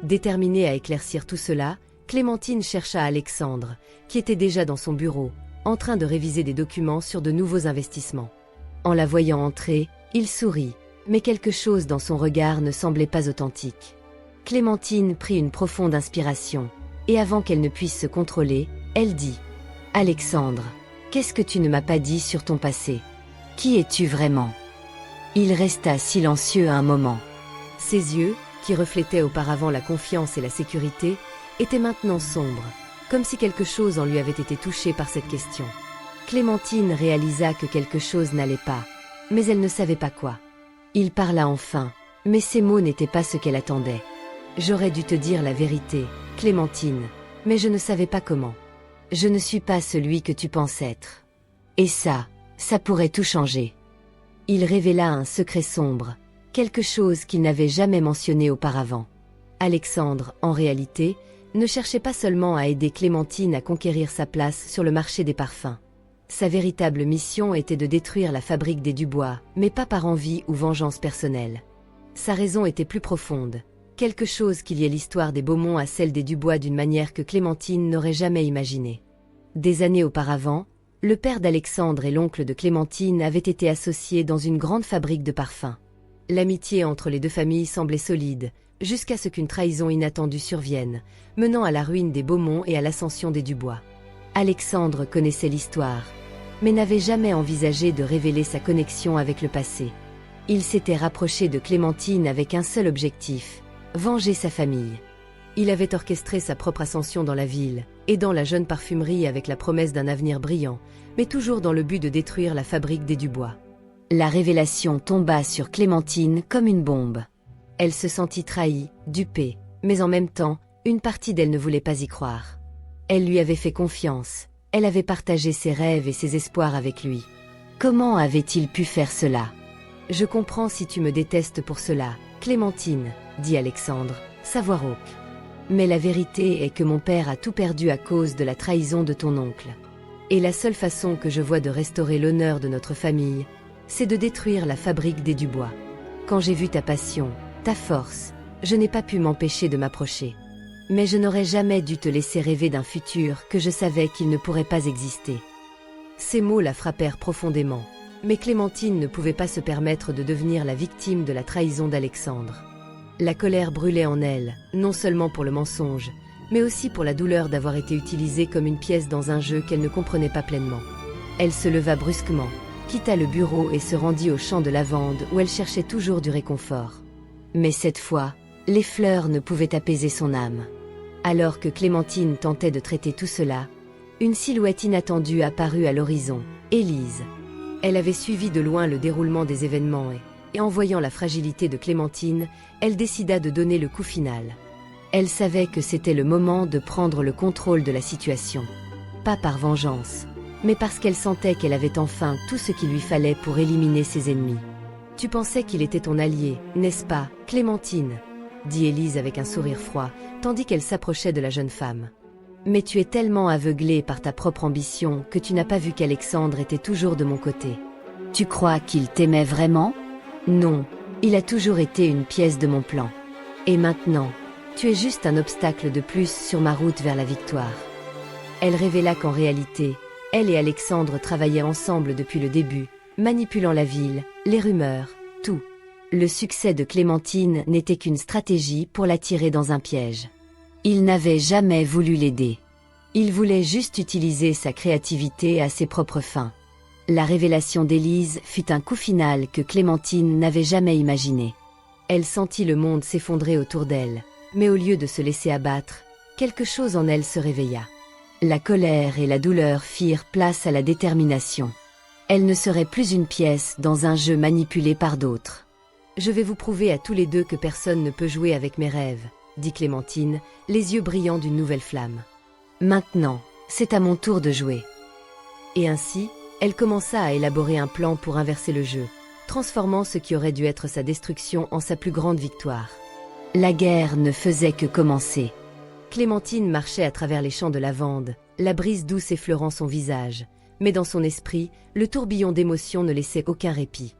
Déterminée à éclaircir tout cela, Clémentine chercha Alexandre, qui était déjà dans son bureau, en train de réviser des documents sur de nouveaux investissements. En la voyant entrer, il sourit, mais quelque chose dans son regard ne semblait pas authentique. Clémentine prit une profonde inspiration, et avant qu'elle ne puisse se contrôler, elle dit « Alexandre, qu'est-ce que tu ne m'as pas dit sur ton passé? Qui es-tu vraiment ?» Il resta silencieux un moment. Ses yeux, qui reflétaient auparavant la confiance et la sécurité, étaient maintenant sombres, comme si quelque chose en lui avait été touché par cette question. Clémentine réalisa que quelque chose n'allait pas, mais elle ne savait pas quoi. Il parla enfin, mais ses mots n'étaient pas ce qu'elle attendait. « J'aurais dû te dire la vérité, Clémentine, mais je ne savais pas comment. Je ne suis pas celui que tu penses être. Et ça pourrait tout changer. » Il révéla un secret sombre, quelque chose qu'il n'avait jamais mentionné auparavant. Alexandre, en réalité, ne cherchait pas seulement à aider Clémentine à conquérir sa place sur le marché des parfums. Sa véritable mission était de détruire la fabrique des Dubois, mais pas par envie ou vengeance personnelle. Sa raison était plus profonde, quelque chose qui liait l'histoire des Beaumont à celle des Dubois d'une manière que Clémentine n'aurait jamais imaginée. Des années auparavant, le père d'Alexandre et l'oncle de Clémentine avaient été associés dans une grande fabrique de parfums. L'amitié entre les deux familles semblait solide, jusqu'à ce qu'une trahison inattendue survienne, menant à la ruine des Beaumont et à l'ascension des Dubois. Alexandre connaissait l'histoire, mais n'avait jamais envisagé de révéler sa connexion avec le passé. Il s'était rapproché de Clémentine avec un seul objectif, venger sa famille. Il avait orchestré sa propre ascension dans la ville, aidant la jeune parfumerie avec la promesse d'un avenir brillant, mais toujours dans le but de détruire la fabrique des Dubois. La révélation tomba sur Clémentine comme une bombe. Elle se sentit trahie, dupée, mais en même temps, une partie d'elle ne voulait pas y croire. Elle lui avait fait confiance, elle avait partagé ses rêves et ses espoirs avec lui. Comment avait-il pu faire cela? Je comprends si tu me détestes pour cela, Clémentine, dit Alexandre, sa voix rauque. Mais la vérité est que mon père a tout perdu à cause de la trahison de ton oncle. Et la seule façon que je vois de restaurer l'honneur de notre famille, c'est de détruire la fabrique des Dubois. Quand j'ai vu ta passion, ta force, je n'ai pas pu m'empêcher de m'approcher. Mais je n'aurais jamais dû te laisser rêver d'un futur que je savais qu'il ne pourrait pas exister. Ces mots la frappèrent profondément, mais Clémentine ne pouvait pas se permettre de devenir la victime de la trahison d'Alexandre. La colère brûlait en elle, non seulement pour le mensonge, mais aussi pour la douleur d'avoir été utilisée comme une pièce dans un jeu qu'elle ne comprenait pas pleinement. Elle se leva brusquement, quitta le bureau et se rendit au champ de lavande où elle cherchait toujours du réconfort. Mais cette fois, les fleurs ne pouvaient apaiser son âme. Alors que Clémentine tentait de traiter tout cela, une silhouette inattendue apparut à l'horizon, Élise. Elle avait suivi de loin le déroulement des événements et en voyant la fragilité de Clémentine, elle décida de donner le coup final. Elle savait que c'était le moment de prendre le contrôle de la situation. Pas par vengeance, mais parce qu'elle sentait qu'elle avait enfin tout ce qu'il lui fallait pour éliminer ses ennemis. « Tu pensais qu'il était ton allié, n'est-ce pas, Clémentine ?» dit Élise avec un sourire froid, tandis qu'elle s'approchait de la jeune femme. « Mais tu es tellement aveuglée par ta propre ambition que tu n'as pas vu qu'Alexandre était toujours de mon côté. Tu crois qu'il t'aimait vraiment? Non, il a toujours été une pièce de mon plan. Et maintenant, tu es juste un obstacle de plus sur ma route vers la victoire. » Elle révéla qu'en réalité, elle et Alexandre travaillaient ensemble depuis le début, manipulant la ville, les rumeurs, tout. Le succès de Clémentine n'était qu'une stratégie pour l'attirer dans un piège. Il n'avait jamais voulu l'aider. Il voulait juste utiliser sa créativité à ses propres fins. La révélation d'Élise fut un coup final que Clémentine n'avait jamais imaginé. Elle sentit le monde s'effondrer autour d'elle, mais au lieu de se laisser abattre, quelque chose en elle se réveilla. La colère et la douleur firent place à la détermination. Elle ne serait plus une pièce dans un jeu manipulé par d'autres. « Je vais vous prouver à tous les deux que personne ne peut jouer avec mes rêves, » dit Clémentine, les yeux brillants d'une nouvelle flamme. « Maintenant, c'est à mon tour de jouer. » Et ainsi, elle commença à élaborer un plan pour inverser le jeu, transformant ce qui aurait dû être sa destruction en sa plus grande victoire. La guerre ne faisait que commencer. Clémentine marchait à travers les champs de lavande, la brise douce effleurant son visage, mais dans son esprit, le tourbillon d'émotions ne laissait aucun répit.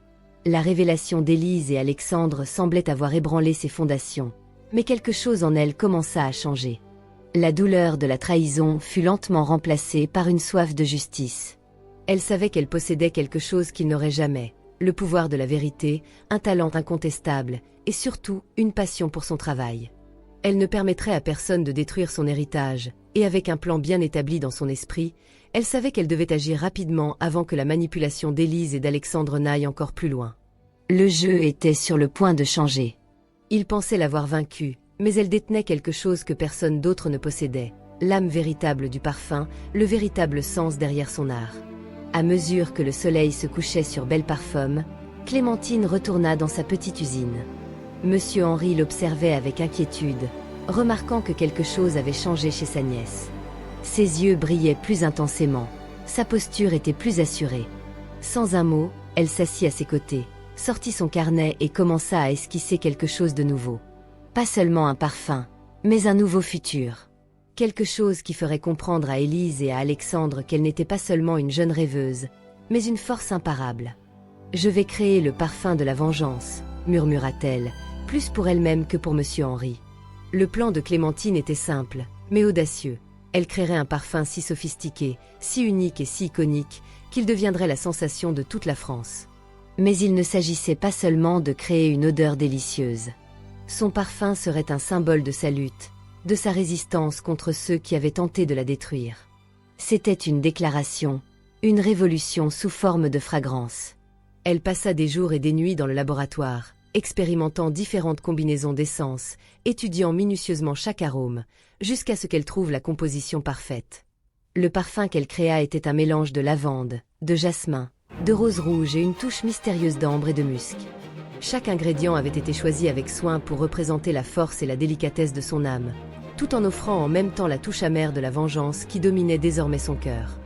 La révélation d'Élise et Alexandre semblait avoir ébranlé ses fondations, mais quelque chose en elle commença à changer. La douleur de la trahison fut lentement remplacée par une soif de justice. Elle savait qu'elle possédait quelque chose qu'il n'aurait jamais, le pouvoir de la vérité, un talent incontestable et surtout une passion pour son travail. Elle ne permettrait à personne de détruire son héritage, et avec un plan bien établi dans son esprit, elle savait qu'elle devait agir rapidement avant que la manipulation d'Élise et d'Alexandre n'aille encore plus loin. Le jeu était sur le point de changer. Il pensait l'avoir vaincue, mais elle détenait quelque chose que personne d'autre ne possédait, l'âme véritable du parfum, le véritable sens derrière son art. À mesure que le soleil se couchait sur Belle Parfum, Clémentine retourna dans sa petite usine. Monsieur Henri l'observait avec inquiétude, remarquant que quelque chose avait changé chez sa nièce. Ses yeux brillaient plus intensément, sa posture était plus assurée. Sans un mot, elle s'assit à ses côtés, sortit son carnet et commença à esquisser quelque chose de nouveau. Pas seulement un parfum, mais un nouveau futur. Quelque chose qui ferait comprendre à Élise et à Alexandre qu'elle n'était pas seulement une jeune rêveuse, mais une force imparable. « Je vais créer le parfum de la vengeance », murmura-t-elle, plus pour elle-même que pour Monsieur Henri. Le plan de Clémentine était simple, mais audacieux. Elle créerait un parfum si sophistiqué, si unique et si iconique, qu'il deviendrait la sensation de toute la France. Mais il ne s'agissait pas seulement de créer une odeur délicieuse. Son parfum serait un symbole de sa lutte, de sa résistance contre ceux qui avaient tenté de la détruire. C'était une déclaration, une révolution sous forme de fragrance. Elle passa des jours et des nuits dans le laboratoire, expérimentant différentes combinaisons d'essences, étudiant minutieusement chaque arôme, jusqu'à ce qu'elle trouve la composition parfaite. Le parfum qu'elle créa était un mélange de lavande, de jasmin, de rose rouge et une touche mystérieuse d'ambre et de musc. Chaque ingrédient avait été choisi avec soin pour représenter la force et la délicatesse de son âme, tout en offrant en même temps la touche amère de la vengeance qui dominait désormais son cœur.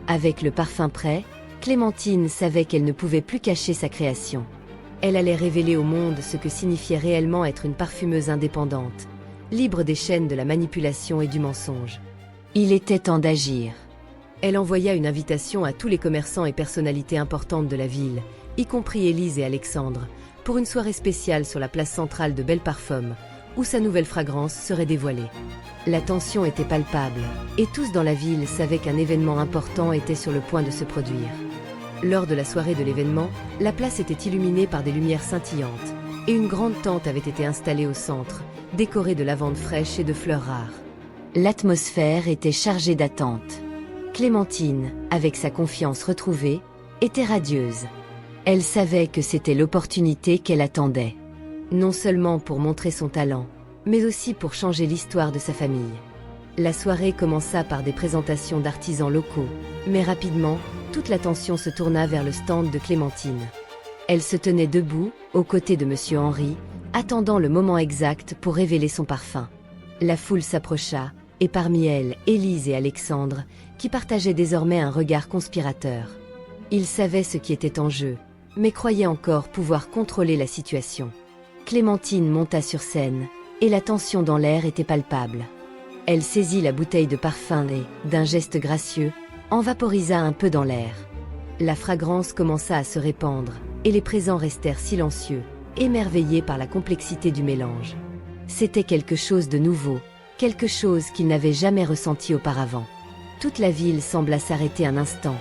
Avec le parfum prêt, Clémentine savait qu'elle ne pouvait plus cacher sa création. Elle allait révéler au monde ce que signifiait réellement être une parfumeuse indépendante, libre des chaînes de la manipulation et du mensonge. Il était temps d'agir. Elle envoya une invitation à tous les commerçants et personnalités importantes de la ville, y compris Élise et Alexandre, pour une soirée spéciale sur la place centrale de Belle Parfum, où sa nouvelle fragrance serait dévoilée. La tension était palpable, et tous dans la ville savaient qu'un événement important était sur le point de se produire. Lors de la soirée de l'événement, la place était illuminée par des lumières scintillantes, et une grande tente avait été installée au centre, décorée de lavande fraîche et de fleurs rares. L'atmosphère était chargée d'attente. Clémentine, avec sa confiance retrouvée, était radieuse. Elle savait que c'était l'opportunité qu'elle attendait. Non seulement pour montrer son talent, mais aussi pour changer l'histoire de sa famille. La soirée commença par des présentations d'artisans locaux, mais rapidement, toute l'attention se tourna vers le stand de Clémentine. Elle se tenait debout, aux côtés de Monsieur Henri, attendant le moment exact pour révéler son parfum. La foule s'approcha, et parmi elles, Élise et Alexandre, qui partageaient désormais un regard conspirateur. Ils savaient ce qui était en jeu, mais croyaient encore pouvoir contrôler la situation. Clémentine monta sur scène, et la tension dans l'air était palpable. Elle saisit la bouteille de parfum et, d'un geste gracieux, en vaporisa un peu dans l'air. La fragrance commença à se répandre, et les présents restèrent silencieux, émerveillés par la complexité du mélange. C'était quelque chose de nouveau, quelque chose qu'ils n'avaient jamais ressenti auparavant. Toute la ville sembla s'arrêter un instant,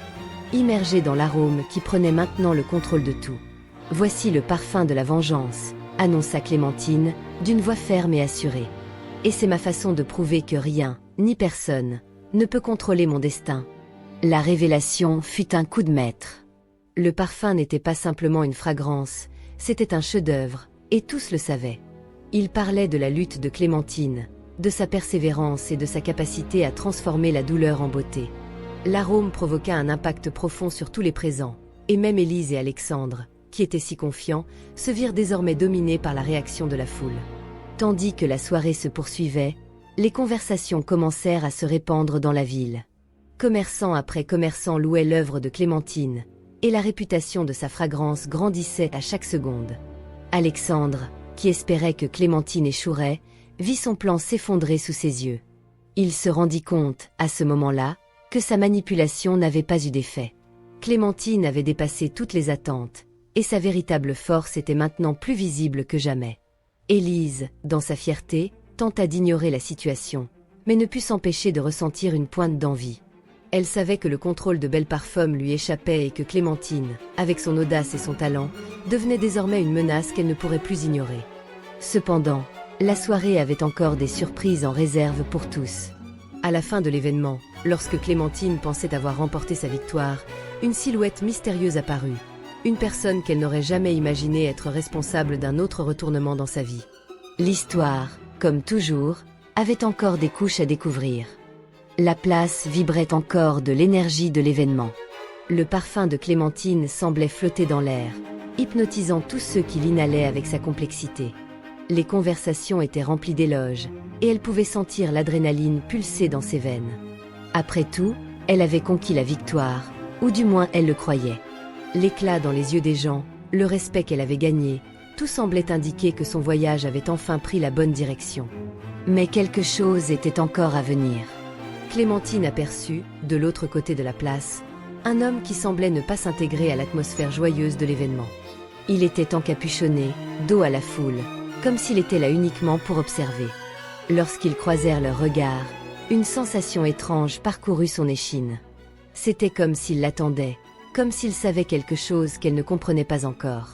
immergée dans l'arôme qui prenait maintenant le contrôle de tout. « Voici le parfum de la vengeance », annonça Clémentine, d'une voix ferme et assurée. « Et c'est ma façon de prouver que rien, ni personne, ne peut contrôler mon destin. » La révélation fut un coup de maître. Le parfum n'était pas simplement une fragrance, c'était un chef-d'œuvre, et tous le savaient. Il parlait de la lutte de Clémentine, de sa persévérance et de sa capacité à transformer la douleur en beauté. L'arôme provoqua un impact profond sur tous les présents, et même Élise et Alexandre, qui étaient si confiants, se virent désormais dominés par la réaction de la foule. Tandis que la soirée se poursuivait, les conversations commencèrent à se répandre dans la ville. Commerçant après commerçant louait l'œuvre de Clémentine, et la réputation de sa fragrance grandissait à chaque seconde. Alexandre, qui espérait que Clémentine échouerait, vit son plan s'effondrer sous ses yeux. Il se rendit compte, à ce moment-là, que sa manipulation n'avait pas eu d'effet. Clémentine avait dépassé toutes les attentes, et sa véritable force était maintenant plus visible que jamais. Élise, dans sa fierté, tenta d'ignorer la situation, mais ne put s'empêcher de ressentir une pointe d'envie. Elle savait que le contrôle de Belle Parfum lui échappait et que Clémentine, avec son audace et son talent, devenait désormais une menace qu'elle ne pourrait plus ignorer. Cependant, la soirée avait encore des surprises en réserve pour tous. À la fin de l'événement, lorsque Clémentine pensait avoir remporté sa victoire, une silhouette mystérieuse apparut. Une personne qu'elle n'aurait jamais imaginé être responsable d'un autre retournement dans sa vie. L'histoire, comme toujours, avait encore des couches à découvrir. La place vibrait encore de l'énergie de l'événement. Le parfum de Clémentine semblait flotter dans l'air, hypnotisant tous ceux qui l'inhalaient avec sa complexité. Les conversations étaient remplies d'éloges, et elle pouvait sentir l'adrénaline pulser dans ses veines. Après tout, elle avait conquis la victoire, ou du moins elle le croyait. L'éclat dans les yeux des gens, le respect qu'elle avait gagné, tout semblait indiquer que son voyage avait enfin pris la bonne direction. Mais quelque chose était encore à venir. Clémentine aperçut, de l'autre côté de la place, un homme qui semblait ne pas s'intégrer à l'atmosphère joyeuse de l'événement. Il était encapuchonné, dos à la foule, comme s'il était là uniquement pour observer. Lorsqu'ils croisèrent leurs regards, une sensation étrange parcourut son échine. C'était comme s'il l'attendait, comme s'il savait quelque chose qu'elle ne comprenait pas encore.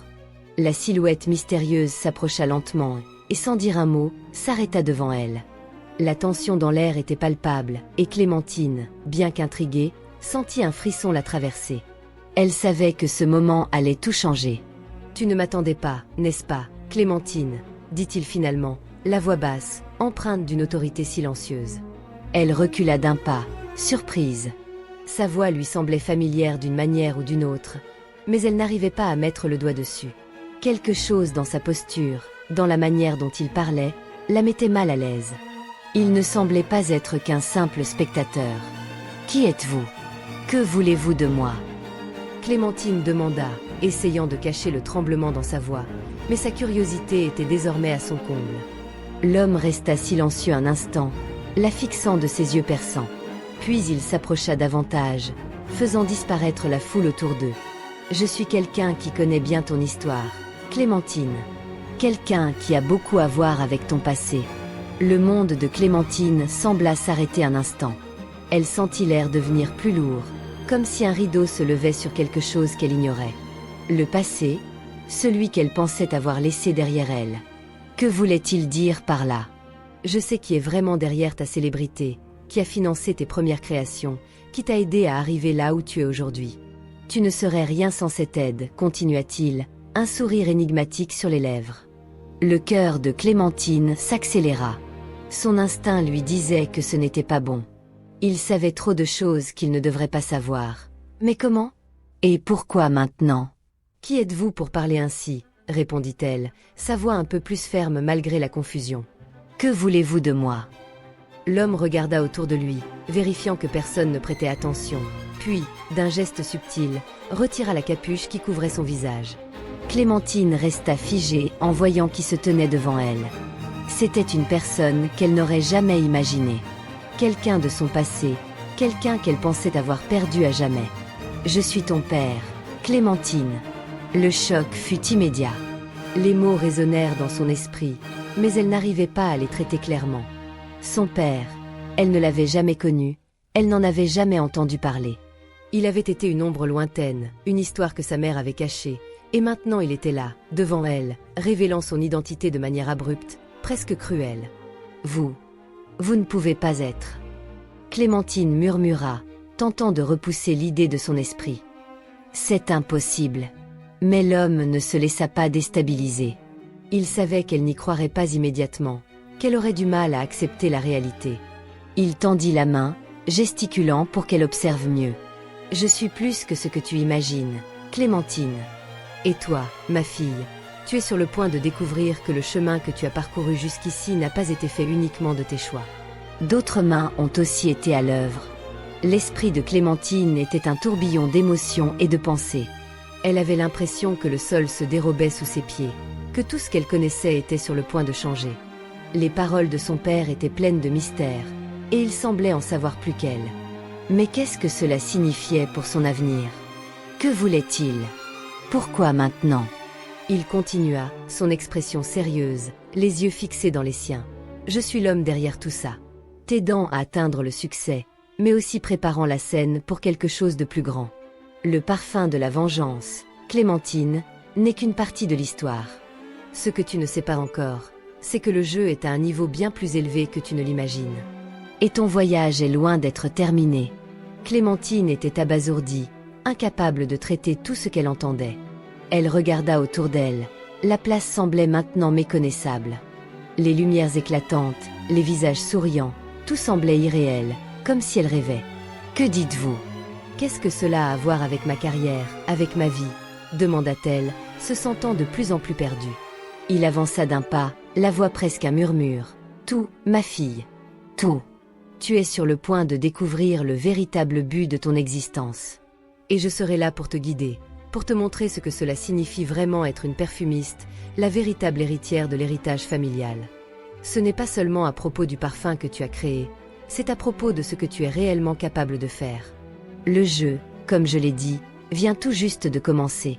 La silhouette mystérieuse s'approcha lentement et sans dire un mot, s'arrêta devant elle. La tension dans l'air était palpable et Clémentine, bien qu'intriguée, sentit un frisson la traverser. Elle savait que ce moment allait tout changer. « Tu ne m'attendais pas, n'est-ce pas, Clémentine ?» dit-il finalement, la voix basse, empreinte d'une autorité silencieuse. Elle recula d'un pas, surprise. Sa voix lui semblait familière d'une manière ou d'une autre, mais elle n'arrivait pas à mettre le doigt dessus. Quelque chose dans sa posture, dans la manière dont il parlait, la mettait mal à l'aise. Il ne semblait pas être qu'un simple spectateur. « Qui êtes-vous? Que voulez-vous de moi ?» Clémentine demanda, essayant de cacher le tremblement dans sa voix, mais sa curiosité était désormais à son comble. L'homme resta silencieux un instant, la fixant de ses yeux perçants. Puis il s'approcha davantage, faisant disparaître la foule autour d'eux. « Je suis quelqu'un qui connaît bien ton histoire, Clémentine. Quelqu'un qui a beaucoup à voir avec ton passé. » Le monde de Clémentine sembla s'arrêter un instant. Elle sentit l'air devenir plus lourd, comme si un rideau se levait sur quelque chose qu'elle ignorait. Le passé, celui qu'elle pensait avoir laissé derrière elle. Que voulait-il dire par là? Je sais qui est vraiment derrière ta célébrité, qui a financé tes premières créations, qui t'a aidé à arriver là où tu es aujourd'hui. Tu ne serais rien sans cette aide, continua-t-il, un sourire énigmatique sur les lèvres. Le cœur de Clémentine s'accéléra. Son instinct lui disait que ce n'était pas bon. Il savait trop de choses qu'il ne devrait pas savoir. Mais comment? Et pourquoi maintenant? Qui êtes-vous pour parler ainsi? Répondit-elle, sa voix un peu plus ferme malgré la confusion. Que voulez-vous de moi? L'homme regarda autour de lui, vérifiant que personne ne prêtait attention, puis, d'un geste subtil, retira la capuche qui couvrait son visage. Clémentine resta figée en voyant qui se tenait devant elle. C'était une personne qu'elle n'aurait jamais imaginée. Quelqu'un de son passé, quelqu'un qu'elle pensait avoir perdu à jamais. « Je suis ton père, Clémentine. » Le choc fut immédiat. Les mots résonnèrent dans son esprit, mais elle n'arrivait pas à les traiter clairement. Son père, elle ne l'avait jamais connu, elle n'en avait jamais entendu parler. Il avait été une ombre lointaine, une histoire que sa mère avait cachée, et maintenant il était là, devant elle, révélant son identité de manière abrupte, presque cruelle. « Vous ne pouvez pas être. » Clémentine murmura, tentant de repousser l'idée de son esprit. « C'est impossible. » Mais l'homme ne se laissa pas déstabiliser. Il savait qu'elle n'y croirait pas immédiatement, qu'elle aurait du mal à accepter la réalité. Il tendit la main, gesticulant pour qu'elle observe mieux. « Je suis plus que ce que tu imagines, Clémentine. Et toi, ma fille, tu es sur le point de découvrir que le chemin que tu as parcouru jusqu'ici n'a pas été fait uniquement de tes choix. D'autres mains ont aussi été à l'œuvre. » L'esprit de Clémentine était un tourbillon d'émotions et de pensées. Elle avait l'impression que le sol se dérobait sous ses pieds, que tout ce qu'elle connaissait était sur le point de changer. Les paroles de son père étaient pleines de mystère, et il semblait en savoir plus qu'elle. Mais qu'est-ce que cela signifiait pour son avenir? Que voulait-il? Pourquoi maintenant? Il continua, son expression sérieuse, les yeux fixés dans les siens. Je suis l'homme derrière tout ça, t'aidant à atteindre le succès, mais aussi préparant la scène pour quelque chose de plus grand. Le parfum de la vengeance, Clémentine, n'est qu'une partie de l'histoire. Ce que tu ne sais pas encore, c'est que le jeu est à un niveau bien plus élevé que tu ne l'imagines. Et ton voyage est loin d'être terminé. Clémentine était abasourdie, incapable de traiter tout ce qu'elle entendait. Elle regarda autour d'elle, la place semblait maintenant méconnaissable. Les lumières éclatantes, les visages souriants, tout semblait irréel, comme si elle rêvait. Que dites-vous? Qu'est-ce que cela a à voir avec ma carrière, avec ma vie? Demanda-t-elle, se sentant de plus en plus perdue. Il avança d'un pas, la voix presque un murmure. Tout, ma fille. Tout. Tu es sur le point de découvrir le véritable but de ton existence. Et je serai là pour te guider, pour te montrer ce que cela signifie vraiment être une perfumiste, la véritable héritière de l'héritage familial. Ce n'est pas seulement à propos du parfum que tu as créé, c'est à propos de ce que tu es réellement capable de faire. Le jeu, comme je l'ai dit, vient tout juste de commencer.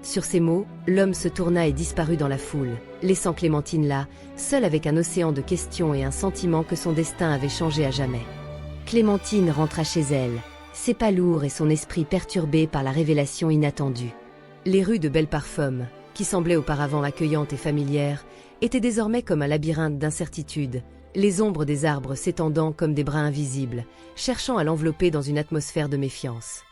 Sur ces mots, l'homme se tourna et disparut dans la foule, laissant Clémentine là, seule avec un océan de questions et un sentiment que son destin avait changé à jamais. Clémentine rentra chez elle, ses pas lourds et son esprit perturbé par la révélation inattendue. Les rues de Belleparfum, qui semblaient auparavant accueillantes et familières, étaient désormais comme un labyrinthe d'incertitudes, les ombres des arbres s'étendant comme des bras invisibles, cherchant à l'envelopper dans une atmosphère de méfiance.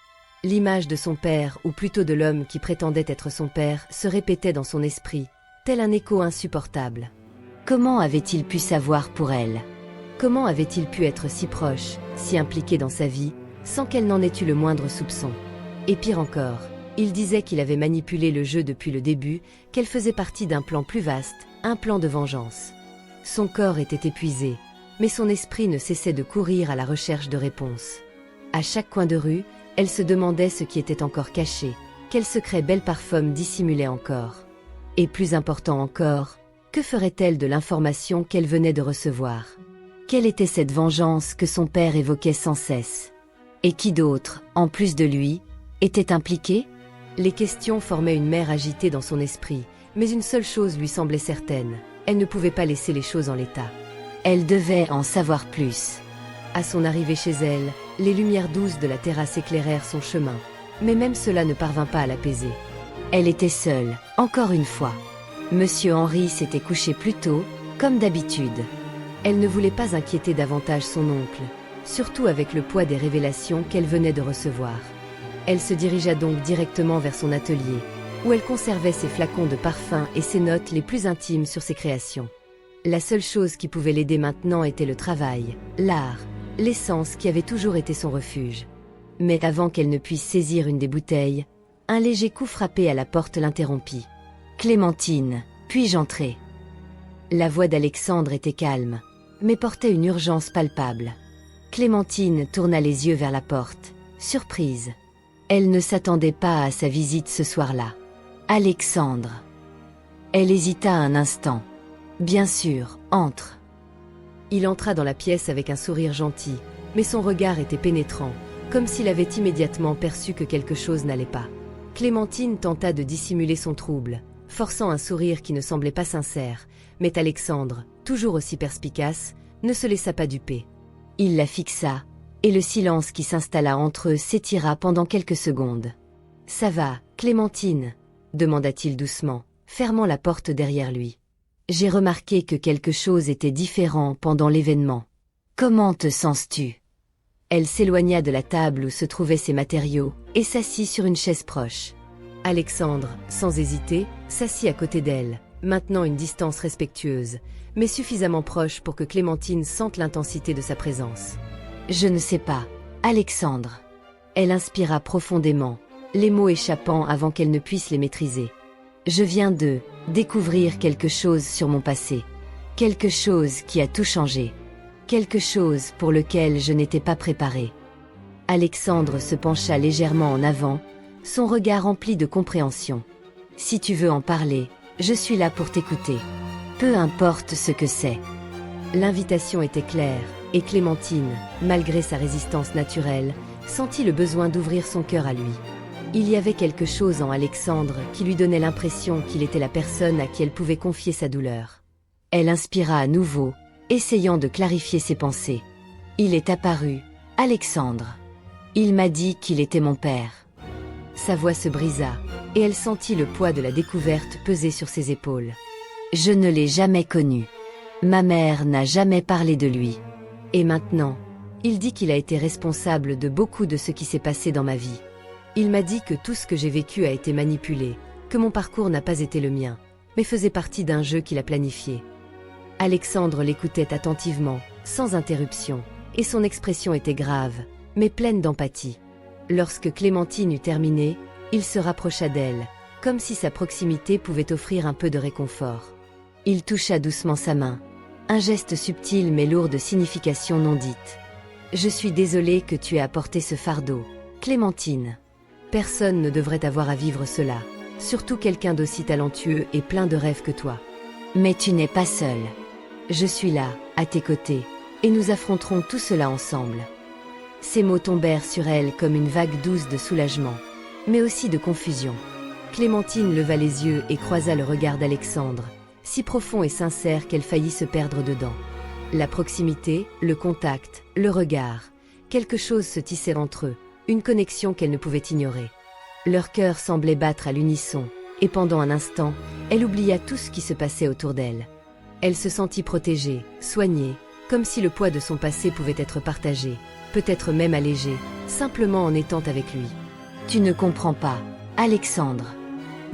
L'image de son père, ou plutôt de l'homme qui prétendait être son père, se répétait dans son esprit, tel un écho insupportable. Comment avait-il pu savoir pour elle? Comment avait-il pu être si proche, si impliqué dans sa vie, sans qu'elle n'en ait eu le moindre soupçon? Et pire encore, il disait qu'il avait manipulé le jeu depuis le début, qu'elle faisait partie d'un plan plus vaste, un plan de vengeance. Son corps était épuisé, mais son esprit ne cessait de courir à la recherche de réponses. À chaque coin de rue, elle se demandait ce qui était encore caché, quel secret Belleparfum dissimulait encore. Et plus important encore, que ferait-elle de l'information qu'elle venait de recevoir? Quelle était cette vengeance que son père évoquait sans cesse? Et qui d'autre, en plus de lui, était impliqué? Les questions formaient une mer agitée dans son esprit, mais une seule chose lui semblait certaine, elle ne pouvait pas laisser les choses en l'état. Elle devait en savoir plus. À son arrivée chez elle, les lumières douces de la terrasse éclairèrent son chemin, mais même cela ne parvint pas à l'apaiser. Elle était seule, encore une fois. Monsieur Henri s'était couché plus tôt, comme d'habitude. Elle ne voulait pas inquiéter davantage son oncle, surtout avec le poids des révélations qu'elle venait de recevoir. Elle se dirigea donc directement vers son atelier, où elle conservait ses flacons de parfum et ses notes les plus intimes sur ses créations. La seule chose qui pouvait l'aider maintenant était le travail, l'art, l'essence qui avait toujours été son refuge. Mais avant qu'elle ne puisse saisir une des bouteilles, un léger coup frappé à la porte l'interrompit. « Clémentine, puis-je entrer ?» La voix d'Alexandre était calme, mais portait une urgence palpable. Clémentine tourna les yeux vers la porte, surprise. Elle ne s'attendait pas à sa visite ce soir-là. Alexandre. Elle hésita un instant. « Bien sûr, entre. » Il entra dans la pièce avec un sourire gentil, mais son regard était pénétrant, comme s'il avait immédiatement perçu que quelque chose n'allait pas. Clémentine tenta de dissimuler son trouble, forçant un sourire qui ne semblait pas sincère, mais Alexandre, toujours aussi perspicace, ne se laissa pas duper. Il la fixa, et le silence qui s'installa entre eux s'étira pendant quelques secondes. « Ça va, Clémentine ?» demanda-t-il doucement, fermant la porte derrière lui. « J'ai remarqué que quelque chose était différent pendant l'événement. Comment te sens-tu » Elle s'éloigna de la table où se trouvaient ses matériaux et s'assit sur une chaise proche. Alexandre, sans hésiter, s'assit à côté d'elle, maintenant une distance respectueuse, mais suffisamment proche pour que Clémentine sente l'intensité de sa présence. « Je ne sais pas, Alexandre. » Elle inspira profondément, les mots échappant avant qu'elle ne puisse les maîtriser. « Je viens de découvrir quelque chose sur mon passé. Quelque chose qui a tout changé. Quelque chose pour lequel je n'étais pas préparée. » Alexandre se pencha légèrement en avant, son regard empli de compréhension. « Si tu veux en parler, je suis là pour t'écouter. Peu importe ce que c'est. » L'invitation était claire, et Clémentine, malgré sa résistance naturelle, sentit le besoin d'ouvrir son cœur à lui. Il y avait quelque chose en Alexandre qui lui donnait l'impression qu'il était la personne à qui elle pouvait confier sa douleur. Elle inspira à nouveau, essayant de clarifier ses pensées. « Il est apparu, Alexandre. Il m'a dit qu'il était mon père. » Sa voix se brisa, et elle sentit le poids de la découverte peser sur ses épaules. « Je ne l'ai jamais connu. Ma mère n'a jamais parlé de lui. Et maintenant, il dit qu'il a été responsable de beaucoup de ce qui s'est passé dans ma vie. Il m'a dit que tout ce que j'ai vécu a été manipulé, que mon parcours n'a pas été le mien, mais faisait partie d'un jeu qu'il a planifié. » Alexandre l'écoutait attentivement, sans interruption, et son expression était grave, mais pleine d'empathie. Lorsque Clémentine eut terminé, il se rapprocha d'elle, comme si sa proximité pouvait offrir un peu de réconfort. Il toucha doucement sa main, un geste subtil mais lourd de signification non dite. « Je suis désolé que tu aies apporté ce fardeau, Clémentine. Personne ne devrait avoir à vivre cela, surtout quelqu'un d'aussi talentueux et plein de rêves que toi. Mais tu n'es pas seule. Je suis là, à tes côtés, et nous affronterons tout cela ensemble. Ces mots tombèrent sur elle comme une vague douce de soulagement, mais aussi de confusion. Clémentine leva les yeux et croisa le regard d'Alexandre, si profond et sincère qu'elle faillit se perdre dedans. La proximité, le contact, le regard, quelque chose se tissait entre eux, une connexion qu'elle ne pouvait ignorer. Leur cœur semblait battre à l'unisson, et pendant un instant, elle oublia tout ce qui se passait autour d'elle. Elle se sentit protégée, soignée, comme si le poids de son passé pouvait être partagé, peut-être même allégé, simplement en étant avec lui. « Tu ne comprends pas, Alexandre »,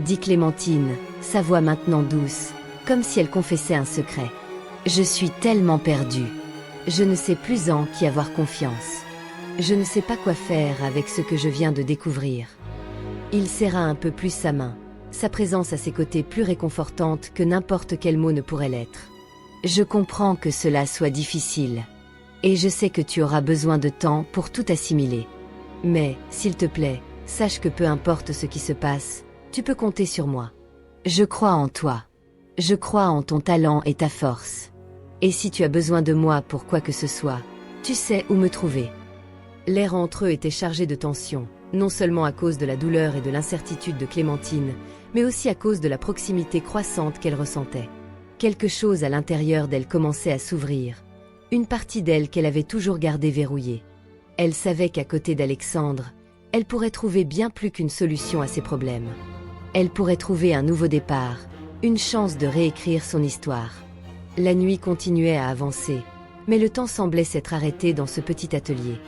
dit Clémentine, sa voix maintenant douce, comme si elle confessait un secret. « Je suis tellement perdue. Je ne sais plus en qui avoir confiance. Je ne sais pas quoi faire avec ce que je viens de découvrir. » Il serra un peu plus sa main, sa présence à ses côtés plus réconfortante que n'importe quel mot ne pourrait l'être. « Je comprends que cela soit difficile. Et je sais que tu auras besoin de temps pour tout assimiler. Mais, s'il te plaît, sache que peu importe ce qui se passe, tu peux compter sur moi. Je crois en toi. Je crois en ton talent et ta force. Et si tu as besoin de moi pour quoi que ce soit, tu sais où me trouver. » L'air entre eux était chargé de tension, non seulement à cause de la douleur et de l'incertitude de Clémentine, mais aussi à cause de la proximité croissante qu'elle ressentait. Quelque chose à l'intérieur d'elle commençait à s'ouvrir, une partie d'elle qu'elle avait toujours gardée verrouillée. Elle savait qu'à côté d'Alexandre, elle pourrait trouver bien plus qu'une solution à ses problèmes. Elle pourrait trouver un nouveau départ, une chance de réécrire son histoire. La nuit continuait à avancer, mais le temps semblait s'être arrêté dans ce petit atelier.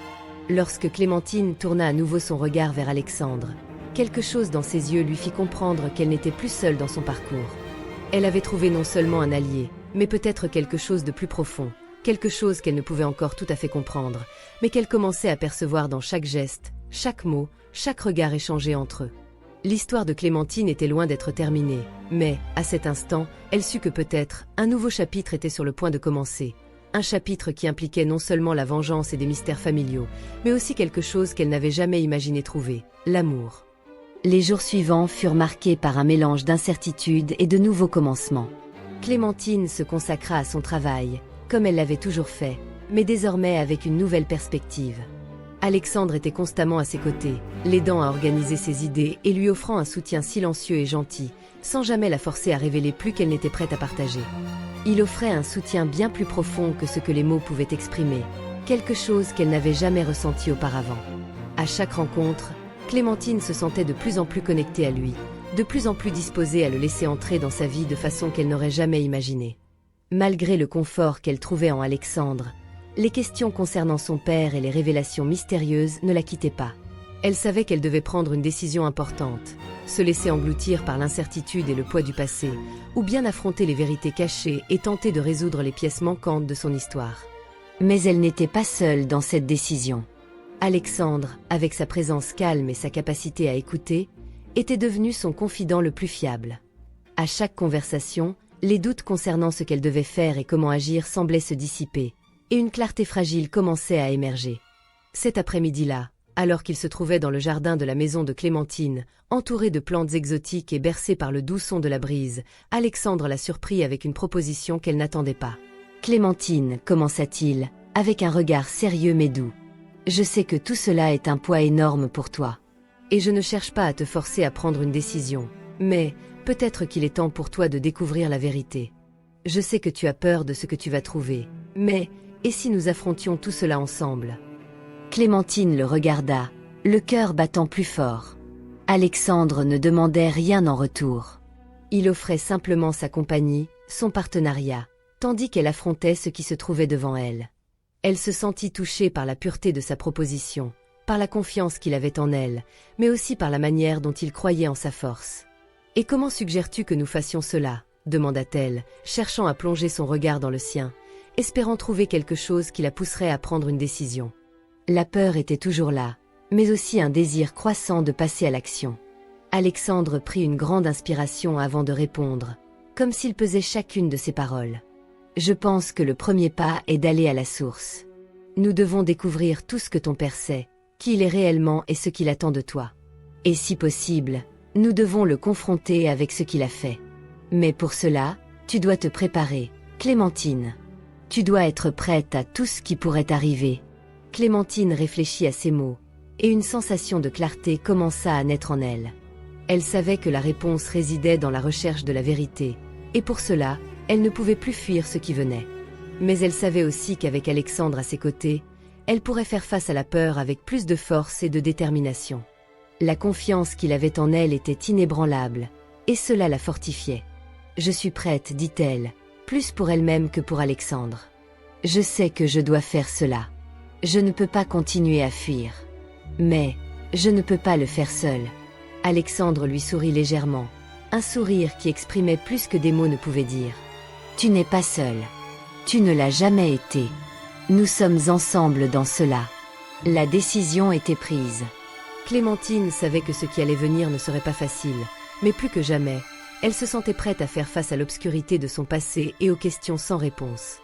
Lorsque Clémentine tourna à nouveau son regard vers Alexandre, quelque chose dans ses yeux lui fit comprendre qu'elle n'était plus seule dans son parcours. Elle avait trouvé non seulement un allié, mais peut-être quelque chose de plus profond, quelque chose qu'elle ne pouvait encore tout à fait comprendre, mais qu'elle commençait à percevoir dans chaque geste, chaque mot, chaque regard échangé entre eux. L'histoire de Clémentine était loin d'être terminée, mais, à cet instant, elle sut que peut-être, un nouveau chapitre était sur le point de commencer. Un chapitre qui impliquait non seulement la vengeance et des mystères familiaux, mais aussi quelque chose qu'elle n'avait jamais imaginé trouver, l'amour. Les jours suivants furent marqués par un mélange d'incertitude et de nouveaux commencements. Clémentine se consacra à son travail, comme elle l'avait toujours fait, mais désormais avec une nouvelle perspective. Alexandre était constamment à ses côtés, l'aidant à organiser ses idées et lui offrant un soutien silencieux et gentil, sans jamais la forcer à révéler plus qu'elle n'était prête à partager. Il offrait un soutien bien plus profond que ce que les mots pouvaient exprimer, quelque chose qu'elle n'avait jamais ressenti auparavant. À chaque rencontre, Clémentine se sentait de plus en plus connectée à lui, de plus en plus disposée à le laisser entrer dans sa vie de façon qu'elle n'aurait jamais imaginée. Malgré le confort qu'elle trouvait en Alexandre, les questions concernant son père et les révélations mystérieuses ne la quittaient pas. Elle savait qu'elle devait prendre une décision importante, se laisser engloutir par l'incertitude et le poids du passé, ou bien affronter les vérités cachées et tenter de résoudre les pièces manquantes de son histoire. Mais elle n'était pas seule dans cette décision. Alexandre, avec sa présence calme et sa capacité à écouter, était devenu son confident le plus fiable. À chaque conversation, les doutes concernant ce qu'elle devait faire et comment agir semblaient se dissiper, et une clarté fragile commençait à émerger. Cet après-midi-là, alors qu'il se trouvait dans le jardin de la maison de Clémentine, entouré de plantes exotiques et bercé par le doux son de la brise, Alexandre la surprit avec une proposition qu'elle n'attendait pas. « Clémentine, commença-t-il, avec un regard sérieux mais doux. Je sais que tout cela est un poids énorme pour toi. Et je ne cherche pas à te forcer à prendre une décision, mais peut-être qu'il est temps pour toi de découvrir la vérité. Je sais que tu as peur de ce que tu vas trouver, mais et si nous affrontions tout cela ensemble ?» Clémentine le regarda, le cœur battant plus fort. Alexandre ne demandait rien en retour. Il offrait simplement sa compagnie, son partenariat, tandis qu'elle affrontait ce qui se trouvait devant elle. Elle se sentit touchée par la pureté de sa proposition, par la confiance qu'il avait en elle, mais aussi par la manière dont il croyait en sa force. « Et comment suggères-tu que nous fassions cela ?» demanda-t-elle, cherchant à plonger son regard dans le sien, espérant trouver quelque chose qui la pousserait à prendre une décision. La peur était toujours là, mais aussi un désir croissant de passer à l'action. Alexandre prit une grande inspiration avant de répondre, comme s'il pesait chacune de ses paroles. « Je pense que le premier pas est d'aller à la source. Nous devons découvrir tout ce que ton père sait, qui il est réellement et ce qu'il attend de toi. Et si possible, nous devons le confronter avec ce qu'il a fait. Mais pour cela, tu dois te préparer, Clémentine, tu dois être prête à tout ce qui pourrait arriver. Clémentine réfléchit à ces mots, et une sensation de clarté commença à naître en elle. Elle savait que la réponse résidait dans la recherche de la vérité, et pour cela, elle ne pouvait plus fuir ce qui venait. Mais elle savait aussi qu'avec Alexandre à ses côtés, elle pourrait faire face à la peur avec plus de force et de détermination. La confiance qu'il avait en elle était inébranlable, et cela la fortifiait. « Je suis prête, dit-elle, plus pour elle-même que pour Alexandre. Je sais que je dois faire cela. Je ne peux pas continuer à fuir. Mais, je ne peux pas le faire seule. » Alexandre lui sourit légèrement, un sourire qui exprimait plus que des mots ne pouvaient dire. « Tu n'es pas seule. Tu ne l'as jamais été. Nous sommes ensemble dans cela. » La décision était prise. Clémentine savait que ce qui allait venir ne serait pas facile, mais plus que jamais, elle se sentait prête à faire face à l'obscurité de son passé et aux questions sans réponse.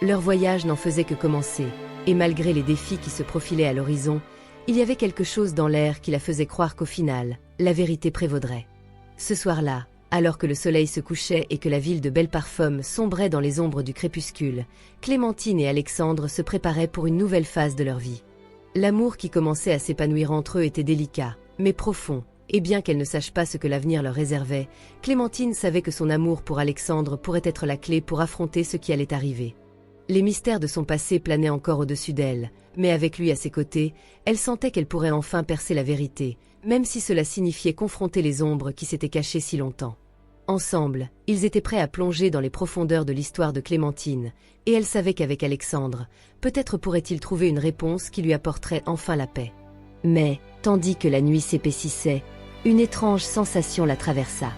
Leur voyage n'en faisait que commencer, et malgré les défis qui se profilaient à l'horizon, il y avait quelque chose dans l'air qui la faisait croire qu'au final, la vérité prévaudrait. Ce soir-là, alors que le soleil se couchait et que la ville de Belleparfum sombrait dans les ombres du crépuscule, Clémentine et Alexandre se préparaient pour une nouvelle phase de leur vie. L'amour qui commençait à s'épanouir entre eux était délicat, mais profond, et bien qu'elle ne sache pas ce que l'avenir leur réservait, Clémentine savait que son amour pour Alexandre pourrait être la clé pour affronter ce qui allait arriver. Les mystères de son passé planaient encore au-dessus d'elle, mais avec lui à ses côtés, elle sentait qu'elle pourrait enfin percer la vérité, même si cela signifiait confronter les ombres qui s'étaient cachées si longtemps. Ensemble, ils étaient prêts à plonger dans les profondeurs de l'histoire de Clémentine, et elle savait qu'avec Alexandre, peut-être pourrait-il trouver une réponse qui lui apporterait enfin la paix. Mais, tandis que la nuit s'épaississait, une étrange sensation la traversa.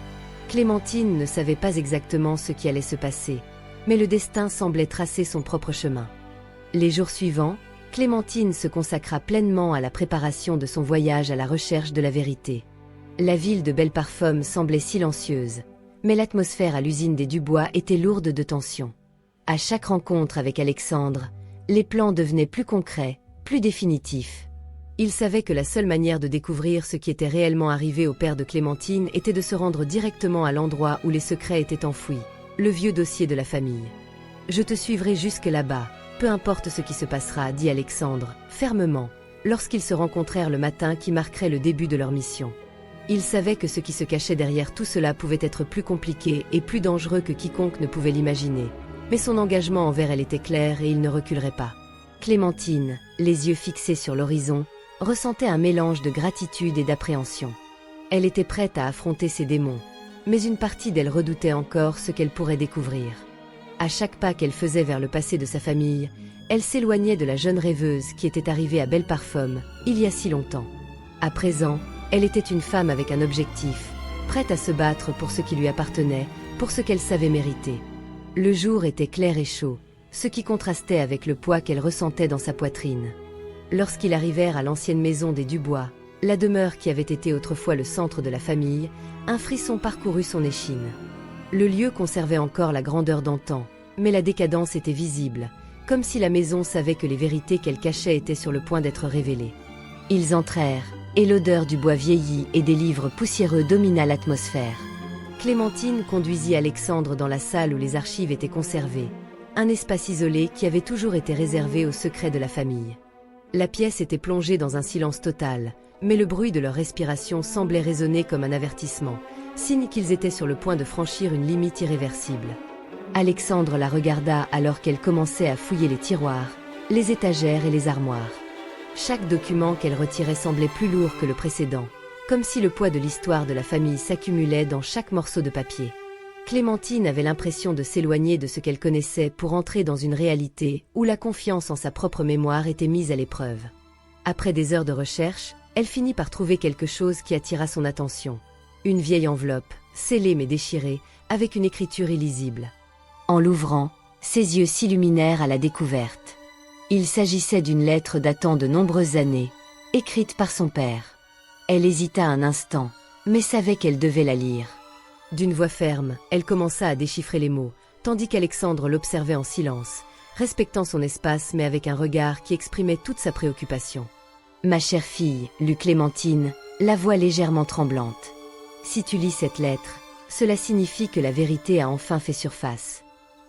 Clémentine ne savait pas exactement ce qui allait se passer, mais le destin semblait tracer son propre chemin. Les jours suivants, Clémentine se consacra pleinement à la préparation de son voyage à la recherche de la vérité. La ville de Belleparfum semblait silencieuse, mais l'atmosphère à l'usine des Dubois était lourde de tension. À chaque rencontre avec Alexandre, les plans devenaient plus concrets, plus définitifs. Il savait que la seule manière de découvrir ce qui était réellement arrivé au père de Clémentine était de se rendre directement à l'endroit où les secrets étaient enfouis, le vieux dossier de la famille. « Je te suivrai jusque là-bas, peu importe ce qui se passera, » dit Alexandre, fermement, lorsqu'ils se rencontrèrent le matin qui marquerait le début de leur mission. Il savait que ce qui se cachait derrière tout cela pouvait être plus compliqué et plus dangereux que quiconque ne pouvait l'imaginer, mais son engagement envers elle était clair et il ne reculerait pas. Clémentine, les yeux fixés sur l'horizon, ressentait un mélange de gratitude et d'appréhension. Elle était prête à affronter ses démons, mais une partie d'elle redoutait encore ce qu'elle pourrait découvrir. À chaque pas qu'elle faisait vers le passé de sa famille, elle s'éloignait de la jeune rêveuse qui était arrivée à Belleparfum, il y a si longtemps. À présent, elle était une femme avec un objectif, prête à se battre pour ce qui lui appartenait, pour ce qu'elle savait mériter. Le jour était clair et chaud, ce qui contrastait avec le poids qu'elle ressentait dans sa poitrine. Lorsqu'ils arrivèrent à l'ancienne maison des Dubois, la demeure qui avait été autrefois le centre de la famille, un frisson parcourut son échine. Le lieu conservait encore la grandeur d'antan, mais la décadence était visible, comme si la maison savait que les vérités qu'elle cachait étaient sur le point d'être révélées. Ils entrèrent, et l'odeur du bois vieilli et des livres poussiéreux domina l'atmosphère. Clémentine conduisit Alexandre dans la salle où les archives étaient conservées, un espace isolé qui avait toujours été réservé aux secrets de la famille. La pièce était plongée dans un silence total, mais le bruit de leur respiration semblait résonner comme un avertissement, signe qu'ils étaient sur le point de franchir une limite irréversible. Alexandre la regarda alors qu'elle commençait à fouiller les tiroirs, les étagères et les armoires. Chaque document qu'elle retirait semblait plus lourd que le précédent, comme si le poids de l'histoire de la famille s'accumulait dans chaque morceau de papier. Clémentine avait l'impression de s'éloigner de ce qu'elle connaissait pour entrer dans une réalité où la confiance en sa propre mémoire était mise à l'épreuve. Après des heures de recherche, elle finit par trouver quelque chose qui attira son attention. Une vieille enveloppe, scellée mais déchirée, avec une écriture illisible. En l'ouvrant, ses yeux s'illuminèrent à la découverte. Il s'agissait d'une lettre datant de nombreuses années, écrite par son père. Elle hésita un instant, mais savait qu'elle devait la lire. D'une voix ferme, elle commença à déchiffrer les mots, tandis qu'Alexandre l'observait en silence, respectant son espace mais avec un regard qui exprimait toute sa préoccupation. « Ma chère fille, lut Clémentine, la voix légèrement tremblante. Si tu lis cette lettre, cela signifie que la vérité a enfin fait surface.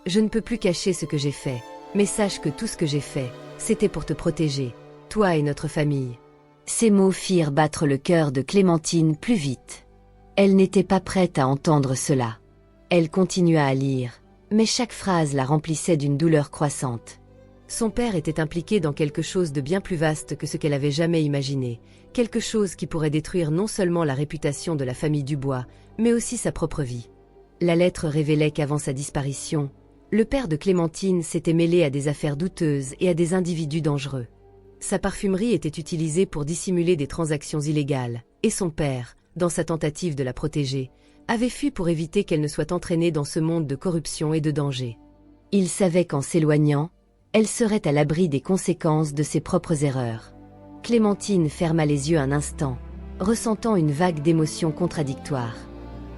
Je ne peux plus cacher ce que j'ai fait, mais sache que tout ce que j'ai fait, c'était pour te protéger, toi et notre famille. » Ces mots firent battre le cœur de Clémentine plus vite. Elle n'était pas prête à entendre cela. Elle continua à lire, mais chaque phrase la remplissait d'une douleur croissante. Son père était impliqué dans quelque chose de bien plus vaste que ce qu'elle avait jamais imaginé, quelque chose qui pourrait détruire non seulement la réputation de la famille Dubois, mais aussi sa propre vie. La lettre révélait qu'avant sa disparition, le père de Clémentine s'était mêlé à des affaires douteuses et à des individus dangereux. Sa parfumerie était utilisée pour dissimuler des transactions illégales, et son père, dans sa tentative de la protéger, avait fui pour éviter qu'elle ne soit entraînée dans ce monde de corruption et de danger. Il savait qu'en s'éloignant, elle serait à l'abri des conséquences de ses propres erreurs. Clémentine ferma les yeux un instant, ressentant une vague d'émotions contradictoires.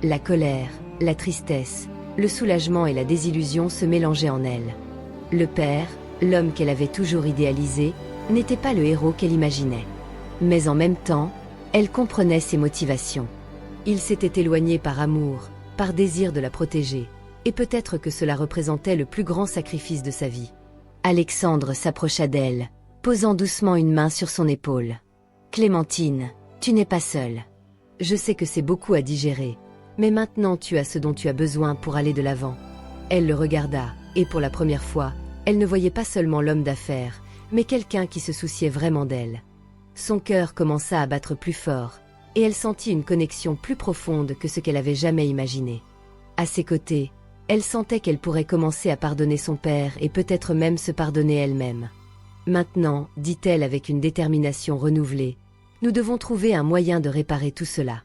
La colère, la tristesse, le soulagement et la désillusion se mélangeaient en elle. Le père, l'homme qu'elle avait toujours idéalisé, n'était pas le héros qu'elle imaginait. Mais en même temps, elle comprenait ses motivations. Il s'était éloigné par amour, par désir de la protéger, et peut-être que cela représentait le plus grand sacrifice de sa vie. Alexandre s'approcha d'elle, posant doucement une main sur son épaule. « Clémentine, tu n'es pas seule. Je sais que c'est beaucoup à digérer, mais maintenant tu as ce dont tu as besoin pour aller de l'avant. » Elle le regarda, et pour la première fois, elle ne voyait pas seulement l'homme d'affaires, mais quelqu'un qui se souciait vraiment d'elle. Son cœur commença à battre plus fort, et elle sentit une connexion plus profonde que ce qu'elle avait jamais imaginé. À ses côtés, elle sentait qu'elle pourrait commencer à pardonner son père et peut-être même se pardonner elle-même. « Maintenant, dit-elle avec une détermination renouvelée, nous devons trouver un moyen de réparer tout cela.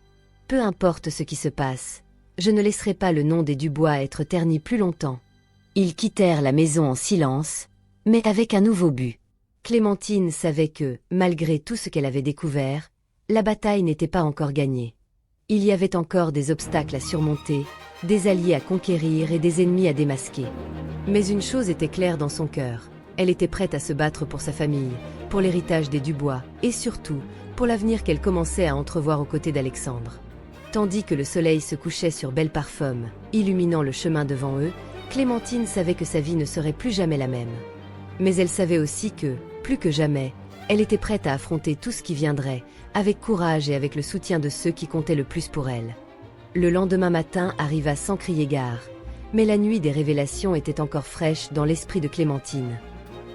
Peu importe ce qui se passe, je ne laisserai pas le nom des Dubois être terni plus longtemps. » Ils quittèrent la maison en silence, mais avec un nouveau but. Clémentine savait que, malgré tout ce qu'elle avait découvert, la bataille n'était pas encore gagnée. Il y avait encore des obstacles à surmonter, des alliés à conquérir et des ennemis à démasquer. Mais une chose était claire dans son cœur, elle était prête à se battre pour sa famille, pour l'héritage des Dubois, et surtout, pour l'avenir qu'elle commençait à entrevoir aux côtés d'Alexandre. Tandis que le soleil se couchait sur Belle Parfum, illuminant le chemin devant eux, Clémentine savait que sa vie ne serait plus jamais la même. Mais elle savait aussi que, plus que jamais, elle était prête à affronter tout ce qui viendrait, avec courage et avec le soutien de ceux qui comptaient le plus pour elle. Le lendemain matin arriva sans crier gare, mais la nuit des révélations était encore fraîche dans l'esprit de Clémentine.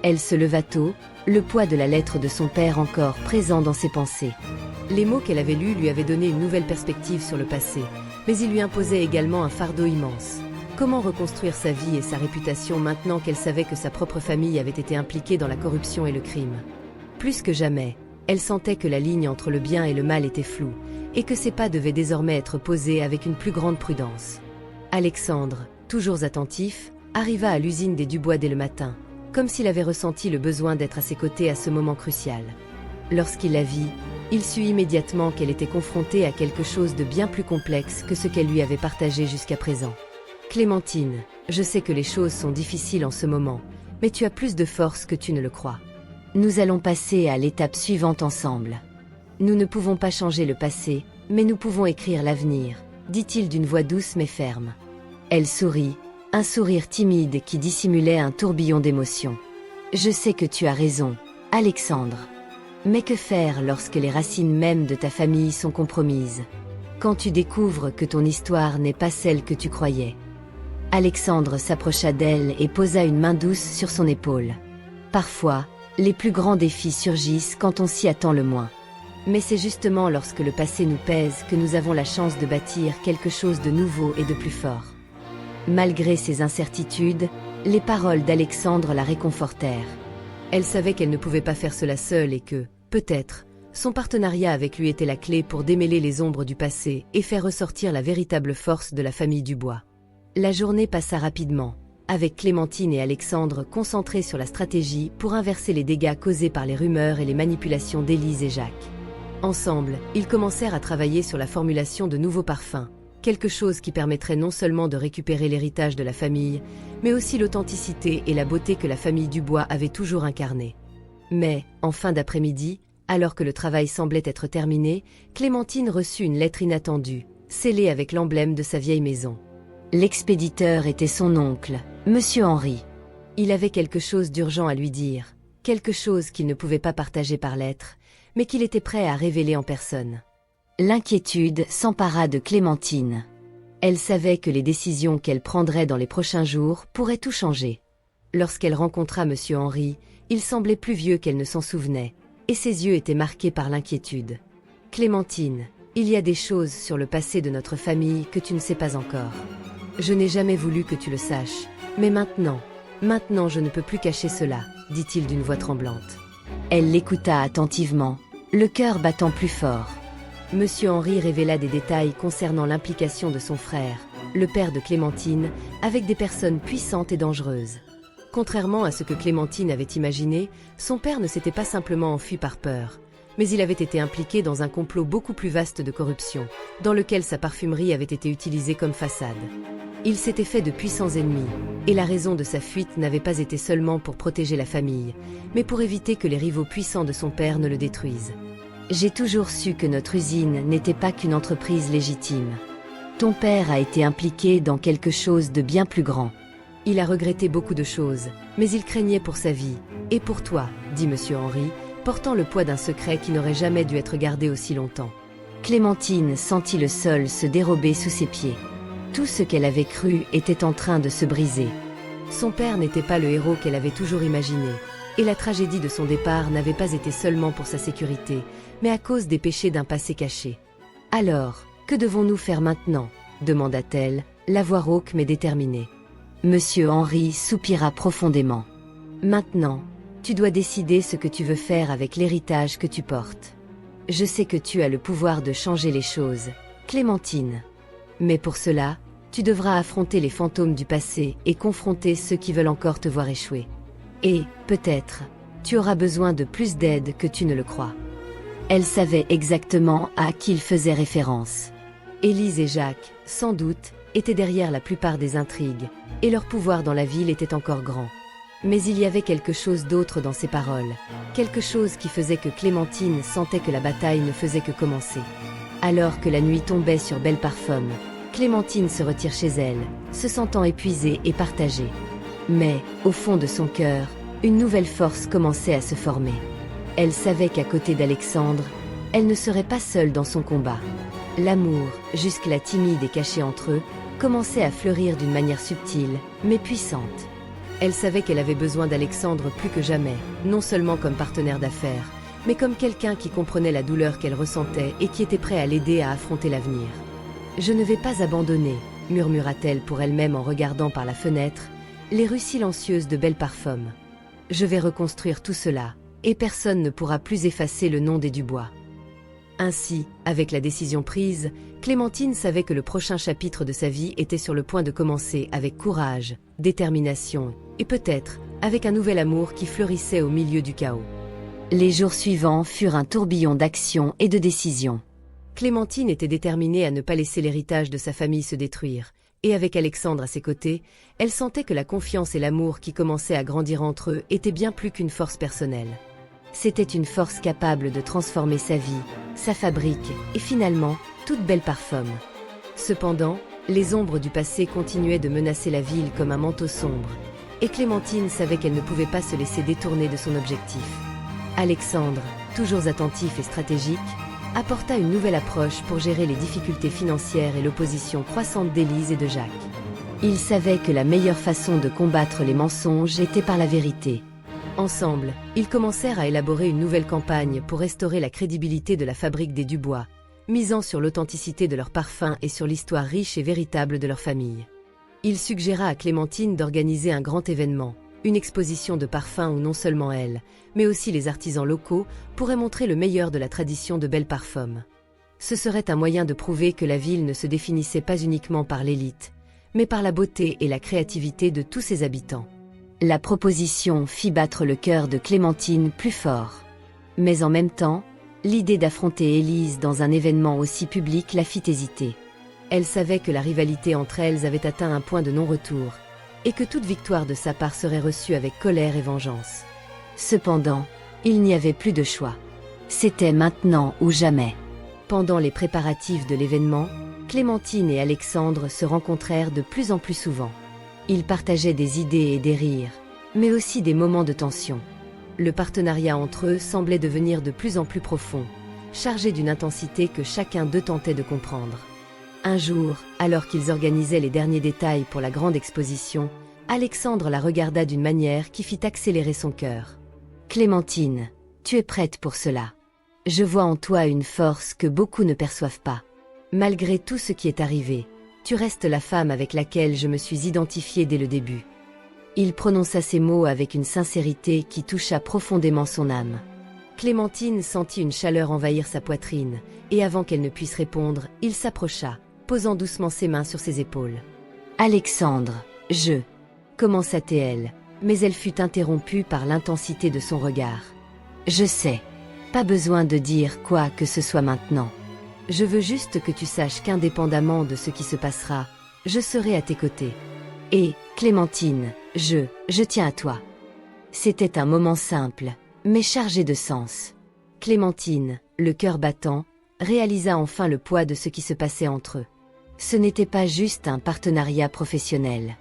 Elle se leva tôt, le poids de la lettre de son père encore présent dans ses pensées. Les mots qu'elle avait lus lui avaient donné une nouvelle perspective sur le passé, mais ils lui imposaient également un fardeau immense. Comment reconstruire sa vie et sa réputation maintenant qu'elle savait que sa propre famille avait été impliquée dans la corruption et le crime? Plus que jamais, elle sentait que la ligne entre le bien et le mal était floue, et que ses pas devaient désormais être posés avec une plus grande prudence. Alexandre, toujours attentif, arriva à l'usine des Dubois dès le matin, comme s'il avait ressenti le besoin d'être à ses côtés à ce moment crucial. Lorsqu'il la vit, il sut immédiatement qu'elle était confrontée à quelque chose de bien plus complexe que ce qu'elle lui avait partagé jusqu'à présent. « Clémentine, je sais que les choses sont difficiles en ce moment, mais tu as plus de force que tu ne le crois. Nous allons passer à l'étape suivante ensemble. Nous ne pouvons pas changer le passé, mais nous pouvons écrire l'avenir, » dit-il d'une voix douce mais ferme. Elle sourit, un sourire timide qui dissimulait un tourbillon d'émotions. « Je sais que tu as raison, Alexandre. Mais que faire lorsque les racines mêmes de ta famille sont compromises? Quand tu découvres que ton histoire n'est pas celle que tu croyais? » Alexandre s'approcha d'elle et posa une main douce sur son épaule. Parfois, les plus grands défis surgissent quand on s'y attend le moins. Mais c'est justement lorsque le passé nous pèse que nous avons la chance de bâtir quelque chose de nouveau et de plus fort. Malgré ses incertitudes, les paroles d'Alexandre la réconfortèrent. Elle savait qu'elle ne pouvait pas faire cela seule et que, peut-être, son partenariat avec lui était la clé pour démêler les ombres du passé et faire ressortir la véritable force de la famille Dubois. La journée passa rapidement, avec Clémentine et Alexandre concentrés sur la stratégie pour inverser les dégâts causés par les rumeurs et les manipulations d'Élise et Jacques. Ensemble, ils commencèrent à travailler sur la formulation de nouveaux parfums, quelque chose qui permettrait non seulement de récupérer l'héritage de la famille, mais aussi l'authenticité et la beauté que la famille Dubois avait toujours incarnée. Mais, en fin d'après-midi, alors que le travail semblait être terminé, Clémentine reçut une lettre inattendue, scellée avec l'emblème de sa vieille maison. L'expéditeur était son oncle, Monsieur Henri. Il avait quelque chose d'urgent à lui dire, quelque chose qu'il ne pouvait pas partager par lettre, mais qu'il était prêt à révéler en personne. L'inquiétude s'empara de Clémentine. Elle savait que les décisions qu'elle prendrait dans les prochains jours pourraient tout changer. Lorsqu'elle rencontra Monsieur Henri, il semblait plus vieux qu'elle ne s'en souvenait, et ses yeux étaient marqués par l'inquiétude. « Clémentine, il y a des choses sur le passé de notre famille que tu ne sais pas encore. Je n'ai jamais voulu que tu le saches, mais maintenant je ne peux plus cacher cela, dit-il d'une voix tremblante. Elle l'écouta attentivement, le cœur battant plus fort. Monsieur Henri révéla des détails concernant l'implication de son frère, le père de Clémentine, avec des personnes puissantes et dangereuses. Contrairement à ce que Clémentine avait imaginé, son père ne s'était pas simplement enfui par peur, mais il avait été impliqué dans un complot beaucoup plus vaste de corruption, dans lequel sa parfumerie avait été utilisée comme façade. Il s'était fait de puissants ennemis, et la raison de sa fuite n'avait pas été seulement pour protéger la famille, mais pour éviter que les rivaux puissants de son père ne le détruisent. J'ai toujours su que notre usine n'était pas qu'une entreprise légitime. Ton père a été impliqué dans quelque chose de bien plus grand. Il a regretté beaucoup de choses, mais il craignait pour sa vie, et pour toi, dit Monsieur Henri, portant le poids d'un secret qui n'aurait jamais dû être gardé aussi longtemps. Clémentine sentit le sol se dérober sous ses pieds. Tout ce qu'elle avait cru était en train de se briser. Son père n'était pas le héros qu'elle avait toujours imaginé, et la tragédie de son départ n'avait pas été seulement pour sa sécurité, mais à cause des péchés d'un passé caché. « Alors, que devons-nous faire maintenant » demanda-t-elle, la voix rauque mais déterminée. Monsieur Henri soupira profondément. « Maintenant, tu dois décider ce que tu veux faire avec l'héritage que tu portes. Je sais que tu as le pouvoir de changer les choses, Clémentine. Mais pour cela, tu devras affronter les fantômes du passé et confronter ceux qui veulent encore te voir échouer. Et, peut-être, tu auras besoin de plus d'aide que tu ne le crois. » Elle savait exactement à qui il faisait référence. Élise et Jacques, sans doute, étaient derrière la plupart des intrigues, et leur pouvoir dans la ville était encore grand. Mais il y avait quelque chose d'autre dans ces paroles, quelque chose qui faisait que Clémentine sentait que la bataille ne faisait que commencer. Alors que la nuit tombait sur Belle Parfum, Clémentine se retire chez elle, se sentant épuisée et partagée. Mais, au fond de son cœur, une nouvelle force commençait à se former. Elle savait qu'à côté d'Alexandre, elle ne serait pas seule dans son combat. L'amour, jusque-là timide et caché entre eux, commençait à fleurir d'une manière subtile, mais puissante. Elle savait qu'elle avait besoin d'Alexandre plus que jamais, non seulement comme partenaire d'affaires, mais comme quelqu'un qui comprenait la douleur qu'elle ressentait et qui était prêt à l'aider à affronter l'avenir. « Je ne vais pas abandonner », murmura-t-elle pour elle-même en regardant par la fenêtre, les rues silencieuses de Belle Parfum. « Je vais reconstruire tout cela, et personne ne pourra plus effacer le nom des Dubois. » Ainsi, avec la décision prise, Clémentine savait que le prochain chapitre de sa vie était sur le point de commencer avec courage, détermination, et peut-être avec un nouvel amour qui fleurissait au milieu du chaos. Les jours suivants furent un tourbillon d'actions et de décisions. Clémentine était déterminée à ne pas laisser l'héritage de sa famille se détruire, et avec Alexandre à ses côtés, elle sentait que la confiance et l'amour qui commençaient à grandir entre eux étaient bien plus qu'une force personnelle. C'était une force capable de transformer sa vie, sa fabrique, et finalement, toute Belle Parfum. Cependant, les ombres du passé continuaient de menacer la ville comme un manteau sombre, et Clémentine savait qu'elle ne pouvait pas se laisser détourner de son objectif. Alexandre, toujours attentif et stratégique, apporta une nouvelle approche pour gérer les difficultés financières et l'opposition croissante d'Élise et de Jacques. Il savait que la meilleure façon de combattre les mensonges était par la vérité. Ensemble, ils commencèrent à élaborer une nouvelle campagne pour restaurer la crédibilité de la fabrique des Dubois, misant sur l'authenticité de leurs parfums et sur l'histoire riche et véritable de leur famille. Il suggéra à Clémentine d'organiser un grand événement, une exposition de parfums où non seulement elle, mais aussi les artisans locaux pourraient montrer le meilleur de la tradition de Belle Parfum. Ce serait un moyen de prouver que la ville ne se définissait pas uniquement par l'élite, mais par la beauté et la créativité de tous ses habitants. La proposition fit battre le cœur de Clémentine plus fort. Mais en même temps, l'idée d'affronter Élise dans un événement aussi public la fit hésiter. Elle savait que la rivalité entre elles avait atteint un point de non-retour, et que toute victoire de sa part serait reçue avec colère et vengeance. Cependant, il n'y avait plus de choix. C'était maintenant ou jamais. Pendant les préparatifs de l'événement, Clémentine et Alexandre se rencontrèrent de plus en plus souvent. Ils partageaient des idées et des rires, mais aussi des moments de tension. Le partenariat entre eux semblait devenir de plus en plus profond, chargé d'une intensité que chacun d'eux tentait de comprendre. Un jour, alors qu'ils organisaient les derniers détails pour la grande exposition, Alexandre la regarda d'une manière qui fit accélérer son cœur. « Clémentine, tu es prête pour cela. Je vois en toi une force que beaucoup ne perçoivent pas. Malgré tout ce qui est arrivé, tu restes la femme avec laquelle je me suis identifiée dès le début. » Il prononça ces mots avec une sincérité qui toucha profondément son âme. Clémentine sentit une chaleur envahir sa poitrine, et avant qu'elle ne puisse répondre, il s'approcha, posant doucement ses mains sur ses épaules. « Alexandre, je... » commença-t-elle, mais elle fut interrompue par l'intensité de son regard. « Je sais. Pas besoin de dire quoi que ce soit maintenant. Je veux juste que tu saches qu'indépendamment de ce qui se passera, je serai à tes côtés. Et, Clémentine, je tiens à toi. » C'était un moment simple, mais chargé de sens. Clémentine, le cœur battant, réalisa enfin le poids de ce qui se passait entre eux. Ce n'était pas juste un partenariat professionnel.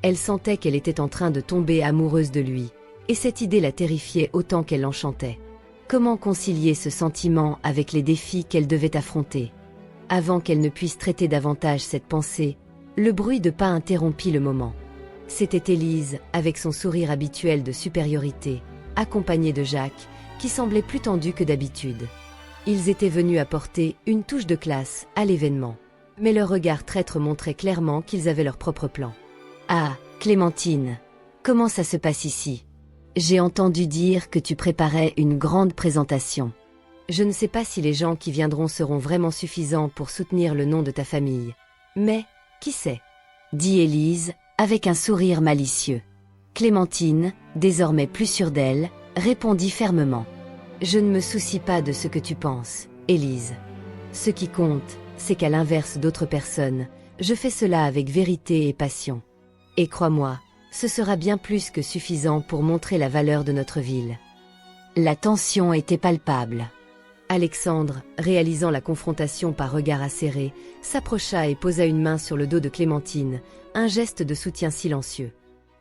Elle sentait qu'elle était en train de tomber amoureuse de lui, et cette idée la terrifiait autant qu'elle l'enchantait. Comment concilier ce sentiment avec les défis qu'elle devait affronter? Avant qu'elle ne puisse traiter davantage cette pensée, le bruit de pas interrompit le moment. C'était Élise, avec son sourire habituel de supériorité, accompagnée de Jacques, qui semblait plus tendu que d'habitude. Ils étaient venus apporter une touche de classe à l'événement. Mais leur regard traître montrait clairement qu'ils avaient leur propre plan. « Ah, Clémentine, comment ça se passe ici? J'ai entendu dire que tu préparais une grande présentation. Je ne sais pas si les gens qui viendront seront vraiment suffisants pour soutenir le nom de ta famille. Mais, qui sait ?» dit Élise, avec un sourire malicieux. Clémentine, désormais plus sûre d'elle, répondit fermement. « Je ne me soucie pas de ce que tu penses, Élise. Ce qui compte, c'est qu'à l'inverse d'autres personnes, je fais cela avec vérité et passion. Et crois-moi, ce sera bien plus que suffisant pour montrer la valeur de notre ville. » La tension était palpable. Alexandre, réalisant la confrontation par regard acéré, s'approcha et posa une main sur le dos de Clémentine, un geste de soutien silencieux.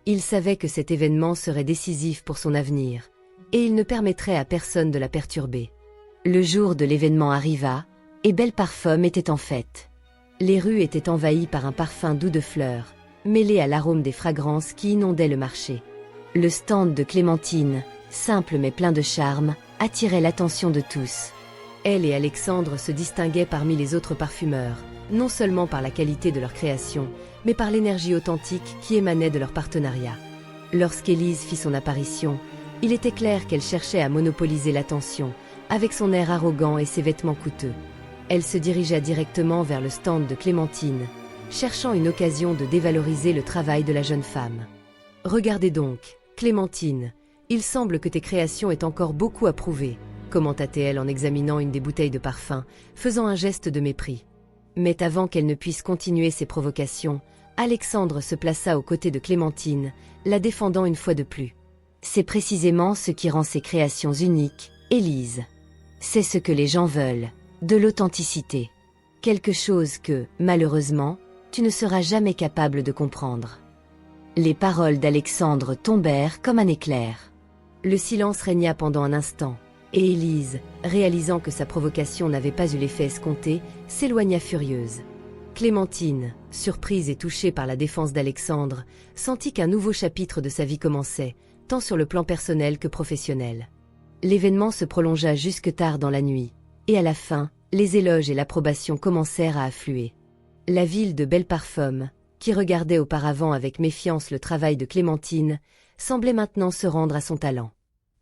Il savait que cet événement serait décisif pour son avenir, et il ne permettrait à personne de la perturber. Le jour de l'événement arriva, et Belle Parfum était en fête. Les rues étaient envahies par un parfum doux de fleurs, mêlé à l'arôme des fragrances qui inondaient le marché. Le stand de Clémentine, simple mais plein de charme, attirait l'attention de tous. Elle et Alexandre se distinguaient parmi les autres parfumeurs, non seulement par la qualité de leur création, mais par l'énergie authentique qui émanait de leur partenariat. Lorsqu'Élise fit son apparition, il était clair qu'elle cherchait à monopoliser l'attention, avec son air arrogant et ses vêtements coûteux. Elle se dirigea directement vers le stand de Clémentine, cherchant une occasion de dévaloriser le travail de la jeune femme. « Regardez donc, Clémentine, il semble que tes créations aient encore beaucoup à prouver, » commenta-t-elle en examinant une des bouteilles de parfum, faisant un geste de mépris. Mais avant qu'elle ne puisse continuer ses provocations, Alexandre se plaça aux côtés de Clémentine, la défendant une fois de plus. « C'est précisément ce qui rend ses créations uniques, Élise. C'est ce que les gens veulent, de l'authenticité. Quelque chose que, malheureusement, tu ne seras jamais capable de comprendre. » Les paroles d'Alexandre tombèrent comme un éclair. Le silence régna pendant un instant, et Élise, réalisant que sa provocation n'avait pas eu l'effet escompté, s'éloigna furieuse. Clémentine, surprise et touchée par la défense d'Alexandre, sentit qu'un nouveau chapitre de sa vie commençait, tant sur le plan personnel que professionnel. L'événement se prolongea jusque tard dans la nuit, et à la fin, les éloges et l'approbation commencèrent à affluer. La ville de Belle Parfum, qui regardait auparavant avec méfiance le travail de Clémentine, semblait maintenant se rendre à son talent.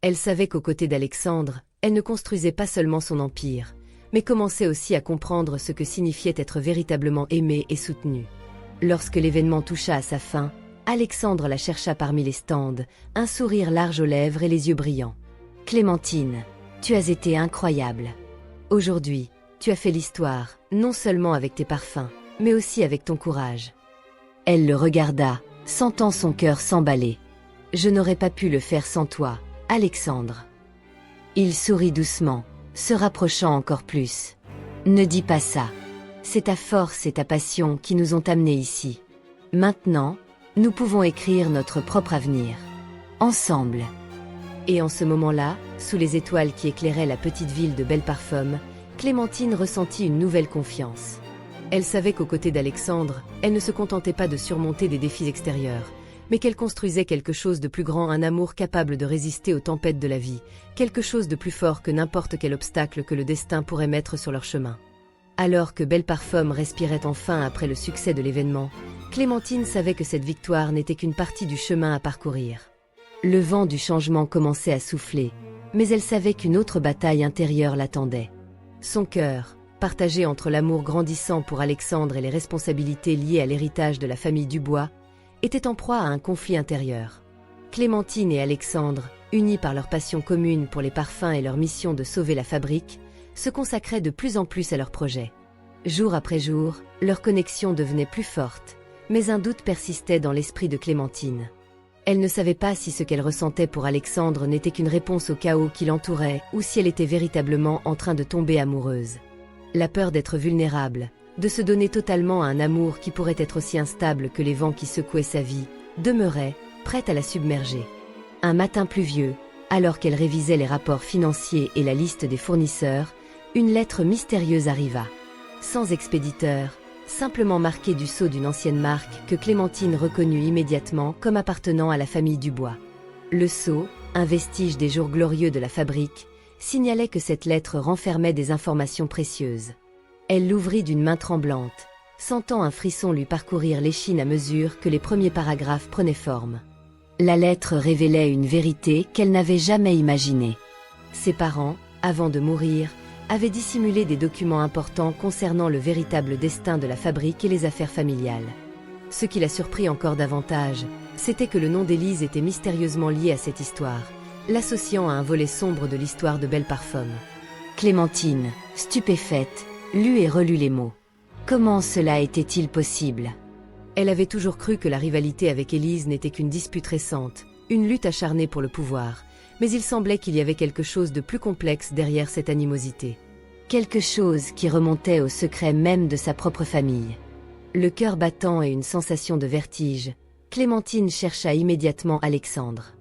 Elle savait qu'aux côtés d'Alexandre, elle ne construisait pas seulement son empire, mais commençait aussi à comprendre ce que signifiait être véritablement aimée et soutenue. Lorsque l'événement toucha à sa fin, Alexandre la chercha parmi les stands, un sourire large aux lèvres et les yeux brillants. « Clémentine, tu as été incroyable. Aujourd'hui, tu as fait l'histoire, non seulement avec tes parfums, mais aussi avec ton courage. » Elle le regarda, sentant son cœur s'emballer. « Je n'aurais pas pu le faire sans toi, Alexandre. » Il sourit doucement, se rapprochant encore plus. « Ne dis pas ça. C'est ta force et ta passion qui nous ont amenés ici. Maintenant, nous pouvons écrire notre propre avenir. Ensemble. Et en ce moment-là, sous les étoiles qui éclairaient la petite ville de Belleparfum, Clémentine ressentit une nouvelle confiance. Elle savait qu'aux côtés d'Alexandre, elle ne se contentait pas de surmonter des défis extérieurs, mais qu'elle construisait quelque chose de plus grand, un amour capable de résister aux tempêtes de la vie, quelque chose de plus fort que n'importe quel obstacle que le destin pourrait mettre sur leur chemin. Alors que Belleparfum respirait enfin après le succès de l'événement, Clémentine savait que cette victoire n'était qu'une partie du chemin à parcourir. Le vent du changement commençait à souffler, mais elle savait qu'une autre bataille intérieure l'attendait. Son cœur, partagé entre l'amour grandissant pour Alexandre et les responsabilités liées à l'héritage de la famille Dubois, était en proie à un conflit intérieur. Clémentine et Alexandre, unis par leur passion commune pour les parfums et leur mission de sauver la fabrique, se consacraient de plus en plus à leur projet. Jour après jour, leur connexion devenait plus forte, mais un doute persistait dans l'esprit de Clémentine. Elle ne savait pas si ce qu'elle ressentait pour Alexandre n'était qu'une réponse au chaos qui l'entourait ou si elle était véritablement en train de tomber amoureuse. La peur d'être vulnérable, de se donner totalement à un amour qui pourrait être aussi instable que les vents qui secouaient sa vie, demeurait, prête à la submerger. Un matin pluvieux, alors qu'elle révisait les rapports financiers et la liste des fournisseurs, une lettre mystérieuse arriva. Sans expéditeur, simplement marquée du sceau d'une ancienne marque que Clémentine reconnut immédiatement comme appartenant à la famille Dubois. Le sceau, un vestige des jours glorieux de la fabrique, signalait que cette lettre renfermait des informations précieuses. Elle l'ouvrit d'une main tremblante, sentant un frisson lui parcourir l'échine à mesure que les premiers paragraphes prenaient forme. La lettre révélait une vérité qu'elle n'avait jamais imaginée. Ses parents, avant de mourir, avaient dissimulé des documents importants concernant le véritable destin de la fabrique et les affaires familiales. Ce qui la surprit encore davantage, c'était que le nom d'Élise était mystérieusement lié à cette histoire, l'associant à un volet sombre de l'histoire de Belleparfum. Clémentine, stupéfaite, lut et relut les mots. Comment cela était-il possible? Elle avait toujours cru que la rivalité avec Élise n'était qu'une dispute récente, une lutte acharnée pour le pouvoir, mais il semblait qu'il y avait quelque chose de plus complexe derrière cette animosité. Quelque chose qui remontait au secret même de sa propre famille. Le cœur battant et une sensation de vertige, Clémentine chercha immédiatement Alexandre.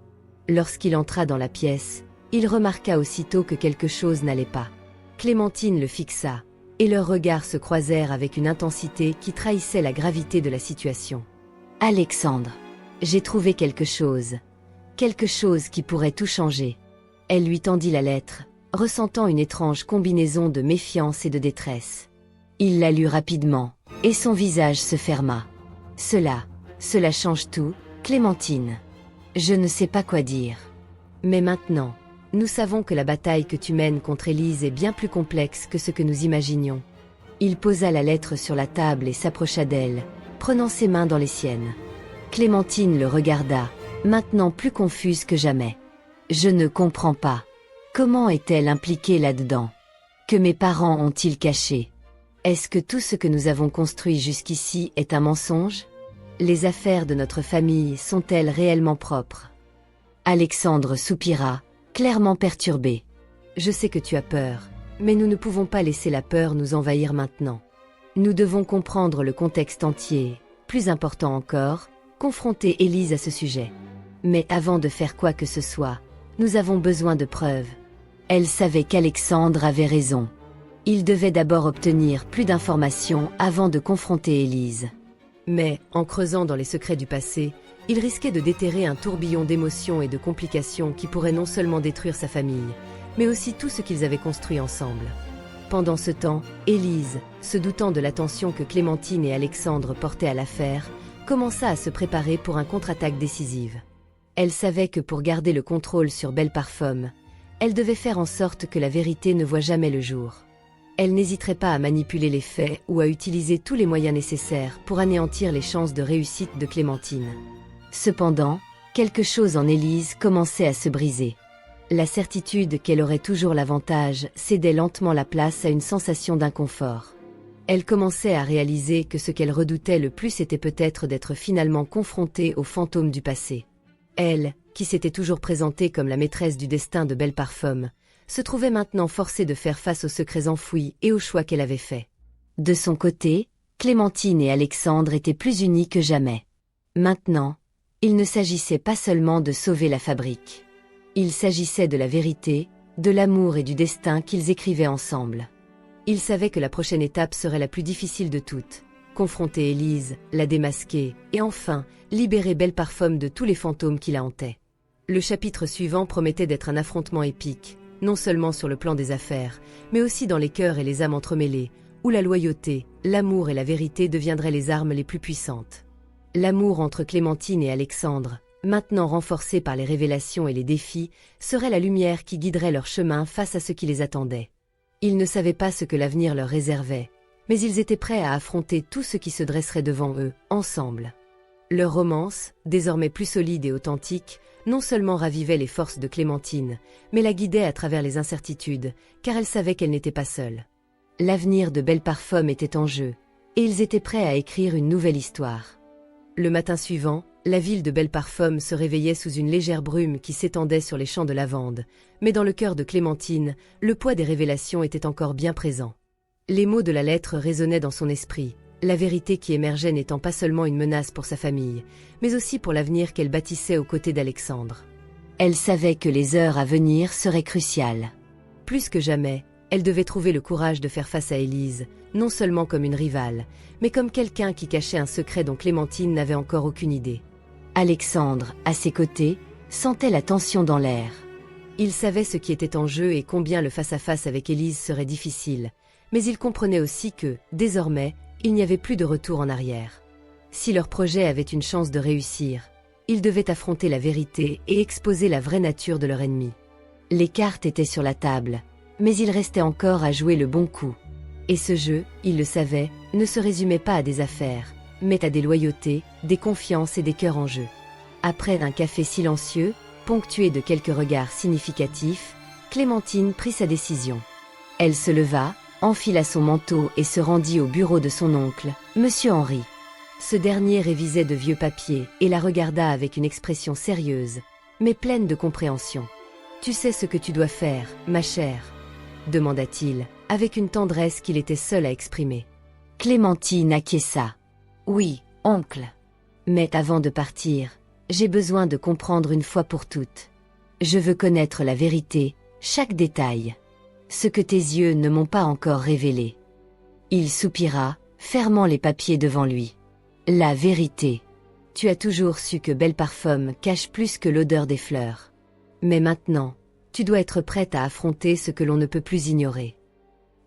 Lorsqu'il entra dans la pièce, il remarqua aussitôt que quelque chose n'allait pas. Clémentine le fixa, et leurs regards se croisèrent avec une intensité qui trahissait la gravité de la situation. « Alexandre, j'ai trouvé quelque chose qui pourrait tout changer. » Elle lui tendit la lettre, ressentant une étrange combinaison de méfiance et de détresse. Il la lut rapidement, et son visage se ferma. « Cela change tout, Clémentine. Je ne sais pas quoi dire. Mais maintenant, nous savons que la bataille que tu mènes contre Élise est bien plus complexe que ce que nous imaginions. » Il posa la lettre sur la table et s'approcha d'elle, prenant ses mains dans les siennes. Clémentine le regarda, maintenant plus confuse que jamais. « Je ne comprends pas. Comment est-elle impliquée là-dedans? Que mes parents ont-ils caché? Est-ce que tout ce que nous avons construit jusqu'ici est un mensonge? Les affaires de notre famille sont-elles réellement propres? » Alexandre soupira, clairement perturbé. « Je sais que tu as peur, mais nous ne pouvons pas laisser la peur nous envahir maintenant. Nous devons comprendre le contexte entier, plus important encore, confronter Élise à ce sujet. Mais avant de faire quoi que ce soit, nous avons besoin de preuves. » Elle savait qu'Alexandre avait raison. Il devait d'abord obtenir plus d'informations avant de confronter Élise. Mais, en creusant dans les secrets du passé, il risquait de déterrer un tourbillon d'émotions et de complications qui pourrait non seulement détruire sa famille, mais aussi tout ce qu'ils avaient construit ensemble. Pendant ce temps, Élise, se doutant de l'attention que Clémentine et Alexandre portaient à l'affaire, commença à se préparer pour une contre-attaque décisive. Elle savait que pour garder le contrôle sur Belleparfum, elle devait faire en sorte que la vérité ne voie jamais le jour. Elle n'hésiterait pas à manipuler les faits ou à utiliser tous les moyens nécessaires pour anéantir les chances de réussite de Clémentine. Cependant, quelque chose en Élise commençait à se briser. La certitude qu'elle aurait toujours l'avantage cédait lentement la place à une sensation d'inconfort. Elle commençait à réaliser que ce qu'elle redoutait le plus était peut-être d'être finalement confrontée aux fantômes du passé. Elle, qui s'était toujours présentée comme la maîtresse du destin de Belleparfum, se trouvait maintenant forcée de faire face aux secrets enfouis et aux choix qu'elle avait faits. De son côté, Clémentine et Alexandre étaient plus unis que jamais. Maintenant, il ne s'agissait pas seulement de sauver la fabrique. Il s'agissait de la vérité, de l'amour et du destin qu'ils écrivaient ensemble. Ils savaient que la prochaine étape serait la plus difficile de toutes. Confronter Élise, la démasquer, et enfin, libérer Belle Parfum de tous les fantômes qui la hantaient. Le chapitre suivant promettait d'être un affrontement épique, non seulement sur le plan des affaires, mais aussi dans les cœurs et les âmes entremêlées, où la loyauté, l'amour et la vérité deviendraient les armes les plus puissantes. L'amour entre Clémentine et Alexandre, maintenant renforcé par les révélations et les défis, serait la lumière qui guiderait leur chemin face à ce qui les attendait. Ils ne savaient pas ce que l'avenir leur réservait, mais ils étaient prêts à affronter tout ce qui se dresserait devant eux, ensemble. Leur romance, désormais plus solide et authentique, non seulement ravivait les forces de Clémentine, mais la guidait à travers les incertitudes, car elle savait qu'elle n'était pas seule. L'avenir de Belle Parfum était en jeu, et ils étaient prêts à écrire une nouvelle histoire. Le matin suivant, la ville de Belle Parfum se réveillait sous une légère brume qui s'étendait sur les champs de lavande, mais dans le cœur de Clémentine, le poids des révélations était encore bien présent. Les mots de la lettre résonnaient dans son esprit, la vérité qui émergeait n'étant pas seulement une menace pour sa famille, mais aussi pour l'avenir qu'elle bâtissait aux côtés d'Alexandre. Elle savait que les heures à venir seraient cruciales. Plus que jamais, elle devait trouver le courage de faire face à Élise, non seulement comme une rivale, mais comme quelqu'un qui cachait un secret dont Clémentine n'avait encore aucune idée. Alexandre, à ses côtés, sentait la tension dans l'air. Il savait ce qui était en jeu et combien le face-à-face avec Élise serait difficile, mais il comprenait aussi que, désormais, il n'y avait plus de retour en arrière. Si leur projet avait une chance de réussir, ils devaient affronter la vérité et exposer la vraie nature de leur ennemi. Les cartes étaient sur la table, mais il restait encore à jouer le bon coup. Et ce jeu, il le savait, ne se résumait pas à des affaires, mais à des loyautés, des confiances et des cœurs en jeu. Après un café silencieux, ponctué de quelques regards significatifs, Clémentine prit sa décision. Elle se leva, enfila son manteau et se rendit au bureau de son oncle, Monsieur Henri. Ce dernier révisait de vieux papiers et la regarda avec une expression sérieuse, mais pleine de compréhension. « Tu sais ce que tu dois faire, ma chère ?» demanda-t-il, avec une tendresse qu'il était seul à exprimer. Clémentine acquiesça. « Oui, oncle. Mais avant de partir, j'ai besoin de comprendre une fois pour toutes. Je veux connaître la vérité, chaque détail. Ce que tes yeux ne m'ont pas encore révélé. » Il soupira, fermant les papiers devant lui. « La vérité. Tu as toujours su que Belle Parfum cache plus que l'odeur des fleurs. Mais maintenant, tu dois être prête à affronter ce que l'on ne peut plus ignorer. »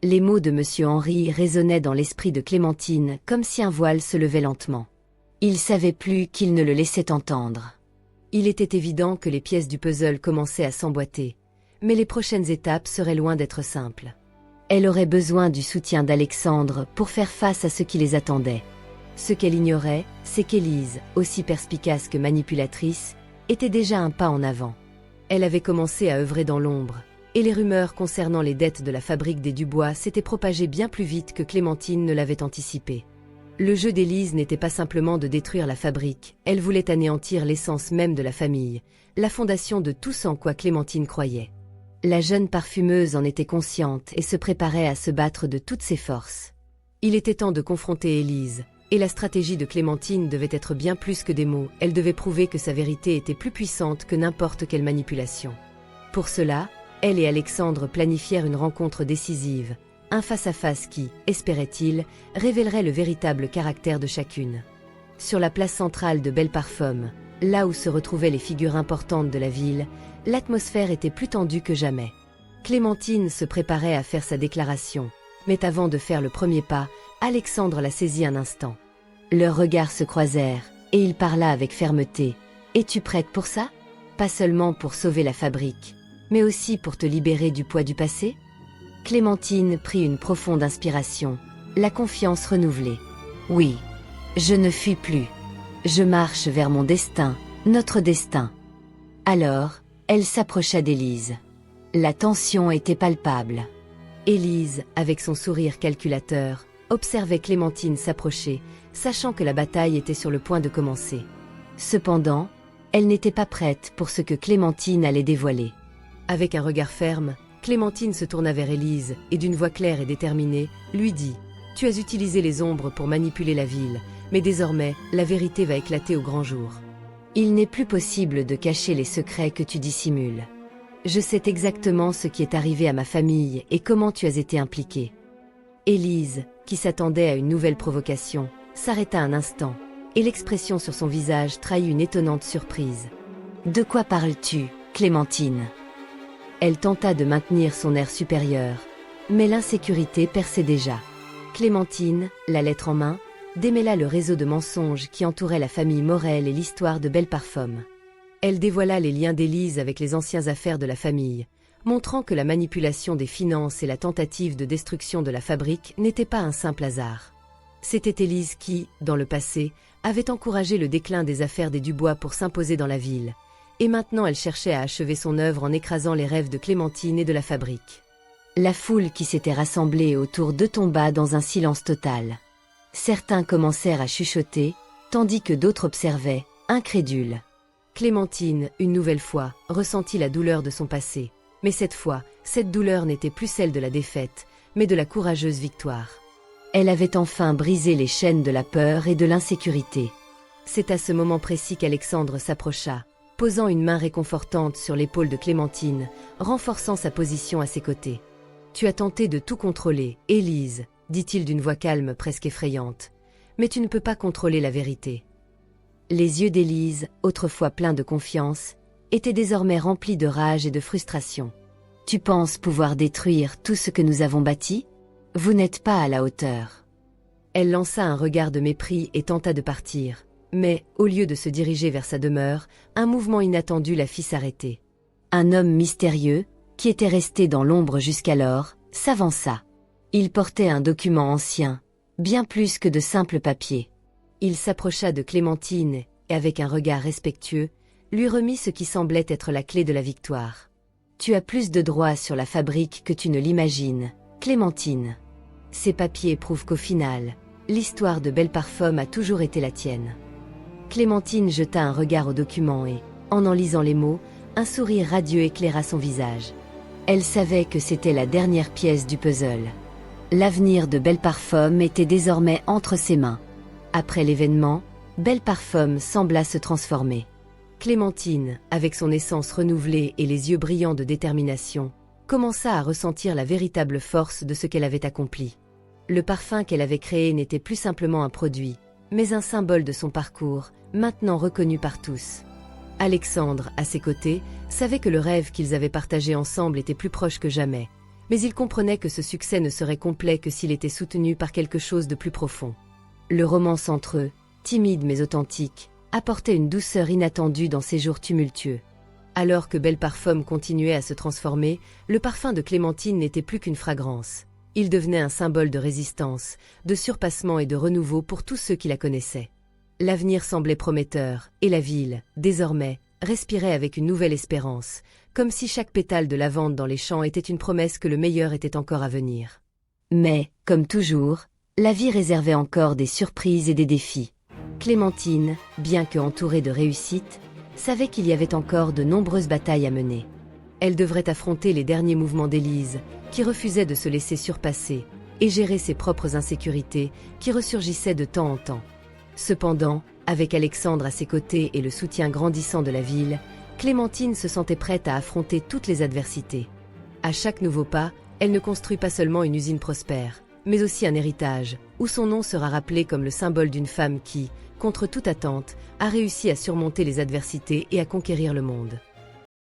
Les mots de Monsieur Henri résonnaient dans l'esprit de Clémentine comme si un voile se levait lentement. Il savait plus qu'il ne le laissait entendre. Il était évident que les pièces du puzzle commençaient à s'emboîter, mais les prochaines étapes seraient loin d'être simples. Elle aurait besoin du soutien d'Alexandre pour faire face à ce qui les attendait. Ce qu'elle ignorait, c'est qu'Élise, aussi perspicace que manipulatrice, était déjà un pas en avant. Elle avait commencé à œuvrer dans l'ombre, et les rumeurs concernant les dettes de la fabrique des Dubois s'étaient propagées bien plus vite que Clémentine ne l'avait anticipé. Le jeu d'Élise n'était pas simplement de détruire la fabrique, elle voulait anéantir l'essence même de la famille, la fondation de tout ce en quoi Clémentine croyait. La jeune parfumeuse en était consciente et se préparait à se battre de toutes ses forces. Il était temps de confronter Élise, et la stratégie de Clémentine devait être bien plus que des mots, elle devait prouver que sa vérité était plus puissante que n'importe quelle manipulation. Pour cela, elle et Alexandre planifièrent une rencontre décisive, un face-à-face qui, espérait-il, révélerait le véritable caractère de chacune. Sur la place centrale de Belle Parfum, là où se retrouvaient les figures importantes de la ville, l'atmosphère était plus tendue que jamais. Clémentine se préparait à faire sa déclaration, mais avant de faire le premier pas, Alexandre la saisit un instant. Leurs regards se croisèrent, et il parla avec fermeté. « Es-tu prête pour ça? Pas seulement pour sauver la fabrique, mais aussi pour te libérer du poids du passé ?» Clémentine prit une profonde inspiration, la confiance renouvelée. « Oui, je ne fuis plus. Je marche vers mon destin, notre destin. » Alors, elle s'approcha d'Élise. La tension était palpable. Élise, avec son sourire calculateur, observait Clémentine s'approcher, sachant que la bataille était sur le point de commencer. Cependant, elle n'était pas prête pour ce que Clémentine allait dévoiler. Avec un regard ferme, Clémentine se tourna vers Élise et d'une voix claire et déterminée, lui dit « Tu as utilisé les ombres pour manipuler la ville, mais désormais, la vérité va éclater au grand jour. Il n'est plus possible de cacher les secrets que tu dissimules. Je sais exactement ce qui est arrivé à ma famille et comment tu as été impliquée. Élise, qui s'attendait à une nouvelle provocation, s'arrêta un instant, et l'expression sur son visage trahit une étonnante surprise. « De quoi parles-tu, Clémentine ?» Elle tenta de maintenir son air supérieur, mais l'insécurité perçait déjà. Clémentine, la lettre en main, démêla le réseau de mensonges qui entourait la famille Morel et l'histoire de Belle Parfum. Elle dévoila les liens d'Élise avec les anciennes affaires de la famille, montrant que la manipulation des finances et la tentative de destruction de la fabrique n'étaient pas un simple hasard. C'était Élise qui, dans le passé, avait encouragé le déclin des affaires des Dubois pour s'imposer dans la ville, et maintenant elle cherchait à achever son œuvre en écrasant les rêves de Clémentine et de la fabrique. La foule qui s'était rassemblée autour d'eux tomba dans un silence total. Certains commencèrent à chuchoter, tandis que d'autres observaient, incrédules. Clémentine, une nouvelle fois, ressentit la douleur de son passé. Mais cette fois, cette douleur n'était plus celle de la défaite, mais de la courageuse victoire. Elle avait enfin brisé les chaînes de la peur et de l'insécurité. C'est à ce moment précis qu'Alexandre s'approcha, posant une main réconfortante sur l'épaule de Clémentine, renforçant sa position à ses côtés. « Tu as tenté de tout contrôler, Élise, » dit-il d'une voix calme presque effrayante. « Mais tu ne peux pas contrôler la vérité. » Les yeux d'Élise, autrefois pleins de confiance, étaient désormais remplis de rage et de frustration. « Tu penses pouvoir détruire tout ce que nous avons bâti ? Vous n'êtes pas à la hauteur. » Elle lança un regard de mépris et tenta de partir. Mais, au lieu de se diriger vers sa demeure, un mouvement inattendu la fit s'arrêter. Un homme mystérieux, qui était resté dans l'ombre jusqu'alors, s'avança. Il portait un document ancien, bien plus que de simples papiers. Il s'approcha de Clémentine et, avec un regard respectueux, lui remit ce qui semblait être la clé de la victoire. « Tu as plus de droits sur la fabrique que tu ne l'imagines, Clémentine. Ces papiers prouvent qu'au final, l'histoire de Belle Parfum a toujours été la tienne. » Clémentine jeta un regard au document et, en lisant les mots, un sourire radieux éclaira son visage. Elle savait que c'était la dernière pièce du puzzle. L'avenir de Belle Parfum était désormais entre ses mains. Après l'événement, Belle Parfum sembla se transformer. Clémentine, avec son essence renouvelée et les yeux brillants de détermination, commença à ressentir la véritable force de ce qu'elle avait accompli. Le parfum qu'elle avait créé n'était plus simplement un produit, mais un symbole de son parcours, maintenant reconnu par tous. Alexandre, à ses côtés, savait que le rêve qu'ils avaient partagé ensemble était plus proche que jamais, mais il comprenait que ce succès ne serait complet que s'il était soutenu par quelque chose de plus profond. Le romance entre eux, timide mais authentique, apportait une douceur inattendue dans ces jours tumultueux. Alors que Belle Parfum continuait à se transformer, le parfum de Clémentine n'était plus qu'une fragrance. Il devenait un symbole de résistance, de surpassement et de renouveau pour tous ceux qui la connaissaient. L'avenir semblait prometteur, et la ville, désormais, respirait avec une nouvelle espérance, comme si chaque pétale de lavande dans les champs était une promesse que le meilleur était encore à venir. Mais, comme toujours, la vie réservait encore des surprises et des défis. Clémentine, bien que entourée de réussite, savait qu'il y avait encore de nombreuses batailles à mener. Elle devrait affronter les derniers mouvements d'Élise, qui refusait de se laisser surpasser, et gérer ses propres insécurités, qui ressurgissaient de temps en temps. Cependant, avec Alexandre à ses côtés et le soutien grandissant de la ville, Clémentine se sentait prête à affronter toutes les adversités. À chaque nouveau pas, elle ne construit pas seulement une usine prospère, mais aussi un héritage, où son nom sera rappelé comme le symbole d'une femme qui, contre toute attente, a réussi à surmonter les adversités et à conquérir le monde.